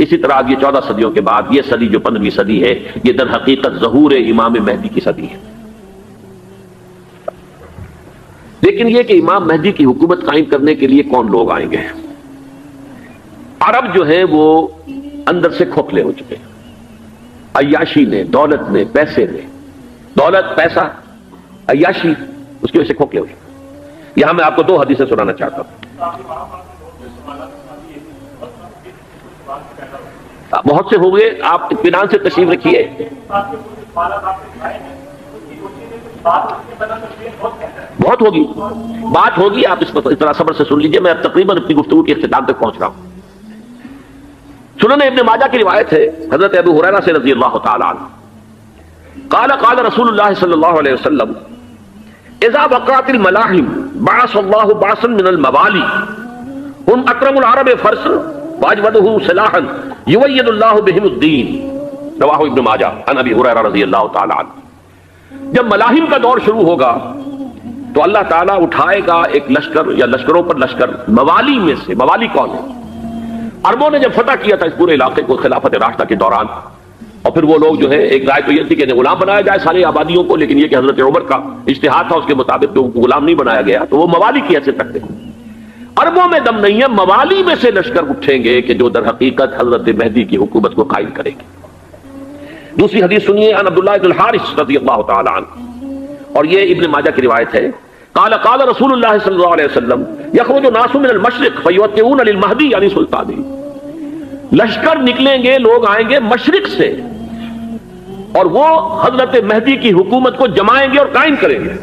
اسی طرح یہ 14 صدیوں کے بعد یہ صدی جو 15ویں صدی ہے، یہ در حقیقت ظہور امام مہدی کی صدی ہے۔ لیکن یہ کہ امام مہدی کی حکومت قائم کرنے کے لیے کون لوگ آئیں گے؟ عرب جو ہیں وہ اندر سے کھوکھلے ہو چکے ہیں، عیاشی نے، دولت نے، پیسے نے، دولت، پیسہ، عیاشی، اس کی وجہ سے کھوکھلے ہو چکے۔ یہاں میں آپ کو 2 حدیثیں سنانا چاہتا ہوں۔ بہت سے ہوئے، آپ اطمینان سے تشریف رکھیے۔ بہت ہوگی، بات ہوگی، آپ اس طرح صبر سے سن لیجئے۔ میں اب تقریباً اپنی گفتگو کے اختتام تک پہنچ رہا ہوں۔ سنن ابن ماجہ کی روایت ہے حضرت ابو ہریرہ سے رضی اللہ تعالی عنہ، قال قال رسول اللہ صلی اللہ علیہ وسلم اذا وقعت الملاحم بعث اللہ بعثا من الموالی هم اکرم العرب فرسا واجودہ سلاحا یوید اللہ بہم الدین، رواہ ابن ماجہ عن ابی ہریرہ رضی اللہ تعالی عنہ۔ جب ملاحم کا دور شروع ہوگا تو اللہ تعالیٰ اٹھائے گا ایک لشکر یا لشکروں پر لشکر، موالی میں سے۔ موالی کون ہے؟ عربوں نے جب فتح کیا تھا اس پورے علاقے کو خلافت راشدہ کے دوران، اور پھر وہ لوگ جو ہے، ایک رائے تو یہ تھی کہ غلام بنایا جائے ساری آبادیوں کو، لیکن یہ کہ حضرت عمر کا اجتہاد تھا، اس کے مطابق ان کو غلام نہیں بنایا گیا، تو وہ موالی کی حیثیت رکھتے ہیں۔ عربوں میں دم نہیں ہے، موالی میں سے لشکر اٹھیں گے کہ جو در حقیقت حضرت مہدی کی حکومت کو قائم کریں گے۔ دوسری حدیث سنیے، عن عبداللہ بن الحارث رضی اللہ تعالی عنہ، اور یہ ابن ماجہ کی روایت ہے، قال قال رسول اللہ صلی اللہ علیہ وسلم یخرج ناس من المشرق فیوطئون للمہدی یعنی سلطانی، لشکر نکلیں گے، لوگ آئیں گے مشرق سے، اور وہ حضرت مہدی کی حکومت کو جمائیں گے اور قائم کریں گے۔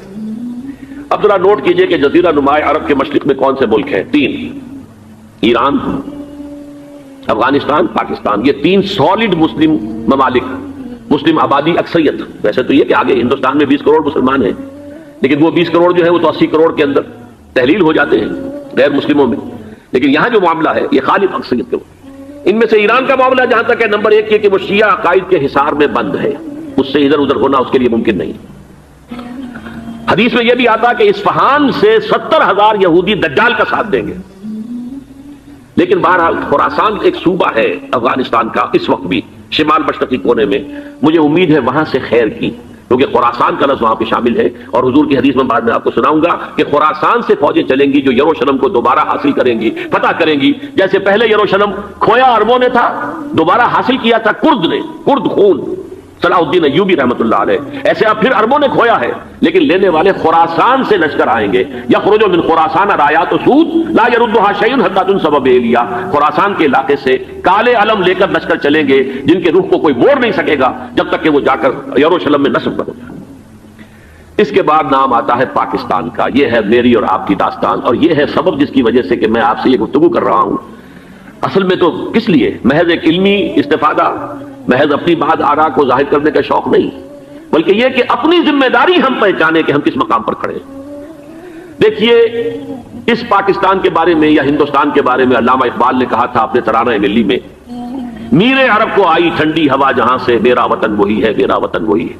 اب ذرا نوٹ کیجئے کہ جزیرہ نما عرب کے مشرق میں کون سے ملک ہیں؟ 3: ایران، افغانستان، پاکستان. یہ 3 سالڈ مسلم ممالک، مسلم آبادی اکثریت. ویسے تو یہ کہ آگے ہندوستان میں 20 کروڑ مسلمان ہیں، لیکن وہ 20 کروڑ جو ہے وہ تو 80 کروڑ کے اندر تحلیل ہو جاتے ہیں غیر مسلموں میں. لیکن یہاں جو معاملہ ہے یہ خالص اکثریت کے. ان میں سے ایران کا معاملہ جہاں تک ہے، نمبر 1 یہ کہ وہ شیعہ عقائد کے حصار میں بند ہے، اس سے ادھر ادھر ہونا اس کے لیے ممکن نہیں. حدیث میں یہ بھی آتا کہ اصفہان سے 70,000 یہودی دجال کا ساتھ دیں گے. لیکن بہرحال خراسان ایک صوبہ ہے افغانستان کا اس وقت بھی شمال مشرقی کونے میں، مجھے امید ہے وہاں سے خیر کی، کیونکہ خراسان کا لفظ وہاں پہ شامل ہے. اور حضور کی حدیث میں بعد میں آپ کو سناؤں گا کہ خراسان سے فوجیں چلیں گی جو یروشلم کو دوبارہ حاصل کریں گی، فتح کریں گی. جیسے پہلے یروشلم کھویا عربوں نے تھا، دوبارہ حاصل کیا تھا کرد نے، کرد خون صلاح الدین ایوبی رحمۃ اللہ علیہ. ایسے اب پھر عربوں نے کھویا ہے، لیکن لینے والے خراسان سے لشکر آئیں گے. یخرج من خراسان رایات سود لا یردها شیء حتی تنصب بإیلیا. خراسان کے علاقے سے کالے علم لے کر لشکر چلیں گے جن کے روح کو کوئی موڑ نہیں سکے گا جب تک کہ وہ جا کر یروشلم میں نصب کرے. اس کے بعد نام آتا ہے پاکستان کا. یہ ہے میری اور آپ کی داستان، اور یہ ہے سبب جس کی وجہ سے کہ میں آپ سے یہ گفتگو کر رہا ہوں. اصل میں تو کس لیے؟ محض ایک علمی استفادہ، محض اپنی بات آراء کو ظاہر کرنے کا شوق نہیں، بلکہ یہ کہ اپنی ذمہ داری ہم پہچانے کہ ہم کس مقام پر کھڑے ہیں. دیکھیے اس پاکستان کے بارے میں یا ہندوستان کے بارے میں علامہ اقبال نے کہا تھا اپنے ترانہ ملی میں، میرے عرب کو آئی ٹھنڈی ہوا جہاں سے، میرا وطن وہی ہے، میرا وطن وہی ہے.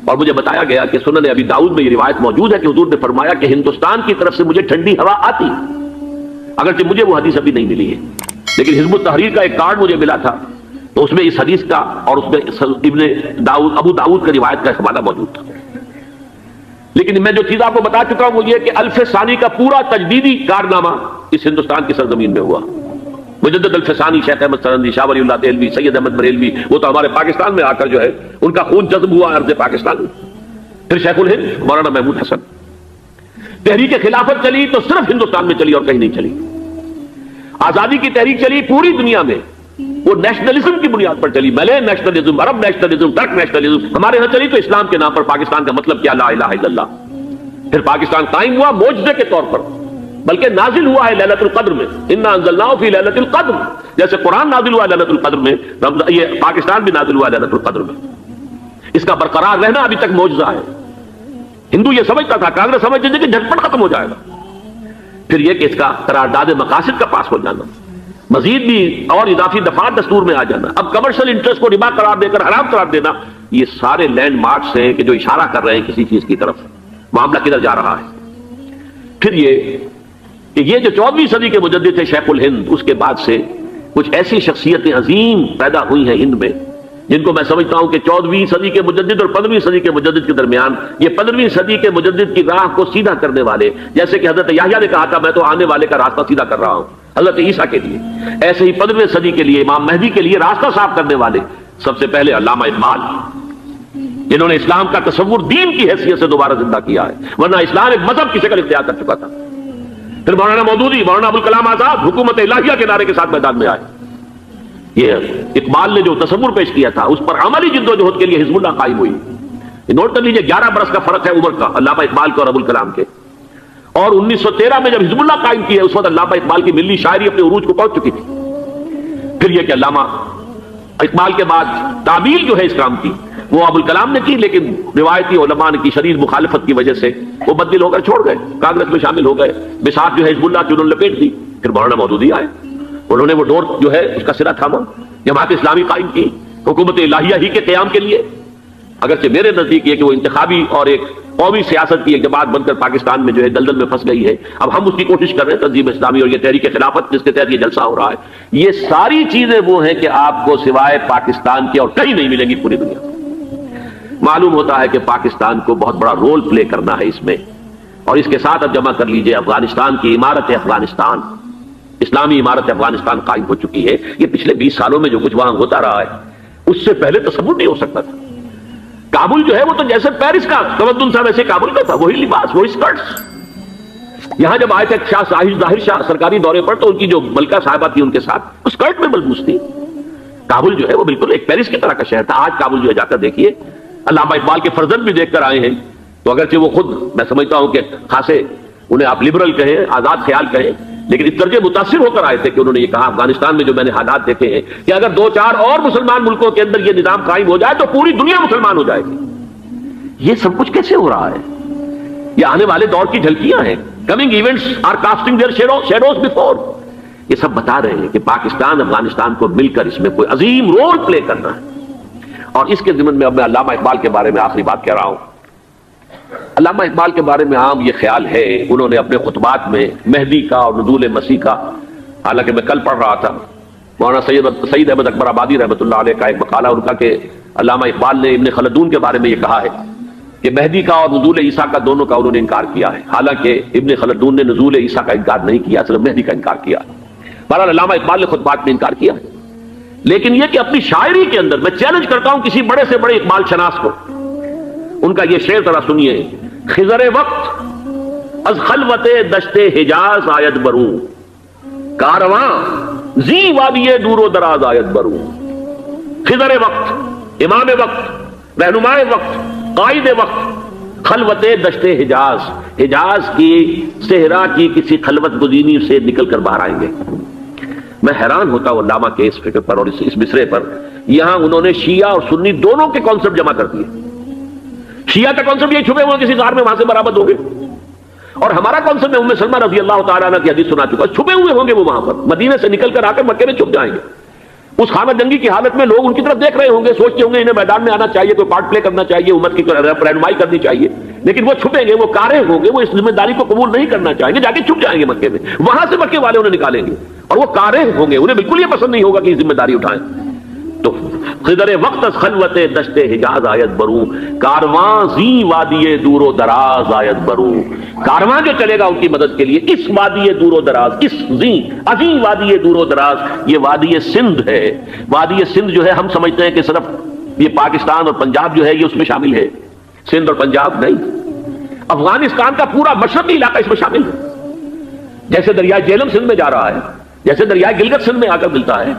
اور مجھے بتایا گیا کہ سنن ابی داؤد میں یہ روایت موجود ہے کہ حضور نے فرمایا کہ ہندوستان کی طرف سے مجھے ٹھنڈی ہوا آتی، اگرچہ مجھے وہ حدیث ابھی نہیں ملی ہے. لیکن حزب التحریر کا ایک کارڈ مجھے ملا تھا، تو اس میں اس حدیث کا اور اس میں ابن داؤد ابو داؤد کا روایت کا حوالہ موجود تھا. لیکن میں جو چیز آپ کو بتا چکا ہوں وہ یہ کہ الف ثانی کا پورا تجدیدی کارنامہ اس ہندوستان کی سرزمین میں ہوا. مجدد الف ثانی شیخ احمد سرندی، شاہ ولی اللہ دہلوی، سید احمد بریلوی، وہ تو ہمارے پاکستان میں آ کر جو ہے ان کا خون جذب ہوا ارض پاکستان میں. پھر شیخ الہند مولانا محمود حسن. تحریک خلافت چلی تو صرف ہندوستان میں چلی اور کہیں نہیں چلی. آزادی کی تحریک چلی پوری دنیا میں، وہ نیشنلزم کی بنیاد پر چلی، ملے نیشنلزم، عرب نیشنلزم، ترک نیشنلزم. ہمارے یہاں چلی تو اسلام کے نام پر. پاکستان کا مطلب کیا؟ لا الہ الا اللہ. پھر پاکستان قائم ہوا معجزے کے طور پر، بلکہ نازل ہوا ہے لیلۃ القدر میں. انا انزلناہ فی لیلۃ القدر، جیسے قرآن نازل ہوا ہے لیلۃ القدر میں، یہ پاکستان بھی نازل ہوا ہے لیلۃ القدر میں. اس کا برقرار رہنا ابھی تک معجزہ ہے. ہندو یہ سمجھتا تھا، کانگریس سمجھتی تھی کہ جھٹپٹ ختم ہو جائے گا. پھر یہ کہ اس کا قرارداد مقاصد کا پاس ہو جانا، مزید بھی اور اضافی دفعات دستور میں آ جانا، اب کمرشل انٹرسٹ کو ربا قرار دے کر حرام قرار دینا، یہ سارے لینڈ مارکس ہیں کہ جو اشارہ کر رہے ہیں کسی چیز کی طرف. معاملہ کدھر جا رہا ہے؟ پھر یہ کہ یہ جو 14ویں صدی کے مجدد تھے شیخ الہند، اس کے بعد سے کچھ ایسی شخصیتیں عظیم پیدا ہوئی ہیں ہند میں جن کو میں سمجھتا ہوں کہ 14ویں صدی کے مجدد اور 15ویں صدی کے مجدد کے درمیان یہ 15ویں صدی کے مجدد کی راہ کو سیدھا کرنے والے، جیسے کہ حضرت یحییٰ نے کہا تھا میں تو آنے والے کا راستہ سیدھا کر رہا ہوں حضرت عیسیٰ کے لیے، ایسے ہی 15ویں صدی کے لیے امام مہدی کے لیے راستہ صاف کرنے والے سب سے پہلے علامہ اقبال، جنہوں نے اسلام کا تصور دین کی حیثیت سے دوبارہ زندہ کیا ہے، ورنہ اسلام ایک مذہب کی شکل اختیار کر چکا تھا. پھر مولانا مودودی، مولانا ابوالکلام آزاد حکومت الہیہ کے نعرے کے ساتھ میدان میں آئے. یہ اقبال نے جو تصور پیش کیا تھا اس پر عملی جدوجہد کے لیے حزب اللہ قائم ہوئی. نوٹ کر لیجیے 11 برس کا فرق ہے عمر کا علامہ اقبال کے اور ابوالکلام کے. اور 1913 میں جب حزب اللہ قائم کی ہے اس وقت علامہ اقبال کی ملی شاعری اپنے عروج کو پہنچ چکی تھی. پھر یہ کہ علامہ اقبال کے بعد تعبیل جو ہے اس کام کی وہ ابوالکلام نے کی، لیکن روایتی علماء کی شدید مخالفت کی وجہ سے وہ بدل ہو کر چھوڑ گئے، کانگریس میں شامل ہو گئے. بساط جو ہے حزب اللہ کی انہوں نے لپیٹ دی. پھر مولانا مودودی آئے، انہوں نے وہ ڈور جو ہے اس کا سرا تھاما، جماعت اسلامی قائم کی حکومت الہیہ ہی کے قیام کے لیے. اگرچہ میرے نزدیک یہ کہ وہ انتخابی اور ایک قومی سیاست کی ایک جماعت بن کر پاکستان میں جو ہے دلدل میں پھنس گئی ہے. اب ہم اس کی کوشش کر رہے ہیں تنظیم اسلامی اور یہ تحریک خلافت جس کے تحت یہ جلسہ ہو رہا ہے. یہ ساری چیزیں وہ ہیں کہ آپ کو سوائے پاکستان کے اور کہیں نہیں ملیں گی پوری دنیا. معلوم ہوتا ہے کہ پاکستان کو بہت بڑا رول پلے کرنا ہے اس میں. اور اس کے ساتھ اب جمع کر لیجئے افغانستان کی عمارت افغانستان، اسلامی عمارت افغانستان قائم ہو چکی ہے. یہ پچھلے 20 سالوں میں جو کچھ وہاں ہوتا رہا ہے اس سے پہلے تصور نہیں ہو سکتا تھا. کابل جو ہے وہ تو جیسے پیرس کا تمدن تھا ویسے کابل کا تھا، وہی لباس، وہی اسکرٹس. یہاں جب آئے تھے شاہ ظاہر شاہ سرکاری دورے پر تو ان کی جو ملکہ صاحبہ تھی ان کے ساتھ اسکرٹ میں ملبوس تھی. کابل جو ہے وہ بالکل ایک پیرس کی طرح کا شہر تھا. آج کابل جو ہے جا کر دیکھیے، علامہ اقبال کے فرزند بھی دیکھ کر آئے ہیں تو اگرچہ وہ خود میں سمجھتا ہوں کہ خاصے انہیں آپ لبرل کہیں، آزاد خیال کہیں، لیکن اس درجے متاثر ہو کر آئے تھے کہ انہوں نے یہ کہا افغانستان میں جو میں نے حالات دیکھے ہیں کہ اگر 2-4 اور مسلمان ملکوں کے اندر یہ نظام قائم ہو جائے تو پوری دنیا مسلمان ہو جائے گی۔ یہ سب کچھ کیسے ہو رہا ہے؟ یہ آنے والے دور کی جھلکیاں ہیں۔ Coming events are casting their shadows before. یہ سب بتا رہے ہیں کہ پاکستان افغانستان کو مل کر اس میں کوئی عظیم رول پلے کرنا ہے۔ اور اس کے ضمن میں اب میں علامہ اقبال کے بارے میں آخری بات کہہ رہا ہوں۔ علامہ اقبال کے بارے میں عام یہ خیال ہے، انہوں نے اپنے خطبات میں مہدی کا اور نزول مسیح کا، حالانکہ میں کل پڑھ رہا تھا مولانا سید احمد اکبر آبادی رحمۃ اللہ علیہ کا ایک مقالہ ان کا کہ علامہ اقبال نے ابن خلدون کے بارے میں یہ کہا ہے کہ مہدی کا اور نزول عیسیٰ کا دونوں کا انہوں نے انکار کیا ہے، حالانکہ ابن خلدون نے نزول عیسیٰ کا انکار نہیں کیا، صرف مہدی کا انکار کیا۔ بہرحال علامہ اقبال نے خطبات میں انکار کیا ہے، لیکن یہ کہ اپنی شاعری کے اندر میں چیلنج کرتا ہوں کسی بڑے سے بڑے اقبال شناس کو، ان کا یہ شعر ذرا سنیے۔ خضر وقت از خلوت دشت حجاز آید بروں، کارواں زی وادی دور و دراز آید بروں۔ خضر وقت، امام وقت، رہنمائے وقت، قائد وقت، خلوت دشت حجاز، حجاز کی صحرا کی کسی خلوت گزینی سے نکل کر باہر آئیں گے۔ میں حیران ہوتا ہوں علامہ کے اس فکر پر اور اس مصرے پر۔ یہاں انہوں نے شیعہ اور سنی دونوں کے کانسیپٹ جمع کر دیے۔ شیعہ کا کانسیپٹ یہ چھپے ہوئے کسی غار میں وہاں سے برآمد ہوں گے، اور ہمارا کانسیپٹ میں ام سلمہ رضی اللہ تعالیٰ عنہ کی حدیث سنا چکا، چھپے ہوئے ہوں گے وہ وہاں پر، مدینے سے نکل کر آ کر مکے میں چھپ جائیں گے۔ اس خانہ جنگی کی حالت میں لوگ ان کی طرف دیکھ رہے ہوں گے، سوچتے ہوں گے انہیں میدان میں آنا چاہیے، کوئی پارٹ پلے کرنا چاہیے، امت کی رہنمائی کرنی چاہیے، لیکن وہ چھپیں گے، وہ کارے ہوں گے، وہ اس ذمہ داری کو قبول نہیں کرنا چاہیں گے، جا کے چھپ جائیں گے مکے میں، وہاں سے مکے والے انہیں نکالیں گے، اور وہ کارے ہوں گے، انہیں بالکل یہ پسند نہیں ہوگا کہ یہ ذمہ داری اٹھائیں۔ تو خضر وقت از خلوت دشت حجاز آیت بروں، کارواں زی وادی دور و دراز آیت بروں۔ کارواں جو چلے گا ان کی مدد کے لیے اس وادی دور و دراز، اس زی عظیم وادی دور و دراز، یہ وادی سندھ ہے۔ وادی سندھ جو ہے ہم سمجھتے ہیں کہ صرف یہ پاکستان اور پنجاب جو ہے یہ اس میں شامل ہے، سندھ اور پنجاب نہیں، افغانستان کا پورا مشرقی علاقہ اس میں شامل ہے۔ جیسے دریائے جیلم سندھ میں جا رہا ہے، جیسے دریائے گلگت سندھ میں آ کر ملتا ہے،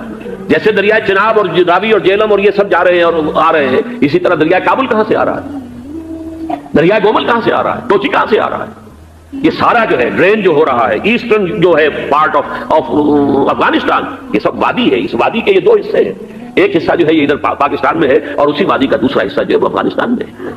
جیسے دریائے چناب اور راوی اور جیلم اور یہ سب جا رہے ہیں اور آ رہے ہیں، اسی طرح دریائے کابل کہاں سے آ رہا ہے، دریائے گومل کہاں سے آ رہا ہے، ٹوچی کہاں سے آ رہا ہے، یہ سارا جو ہے ڈرین جو ہو رہا ہے، ایسٹرن جو ہے پارٹ آف افغانستان، یہ سب وادی ہے۔ اس وادی کے یہ دو حصے ہیں، ایک حصہ جو ہے یہ ادھر پاکستان میں ہے اور اسی وادی کا دوسرا حصہ جو ہے وہ افغانستان میں ہے۔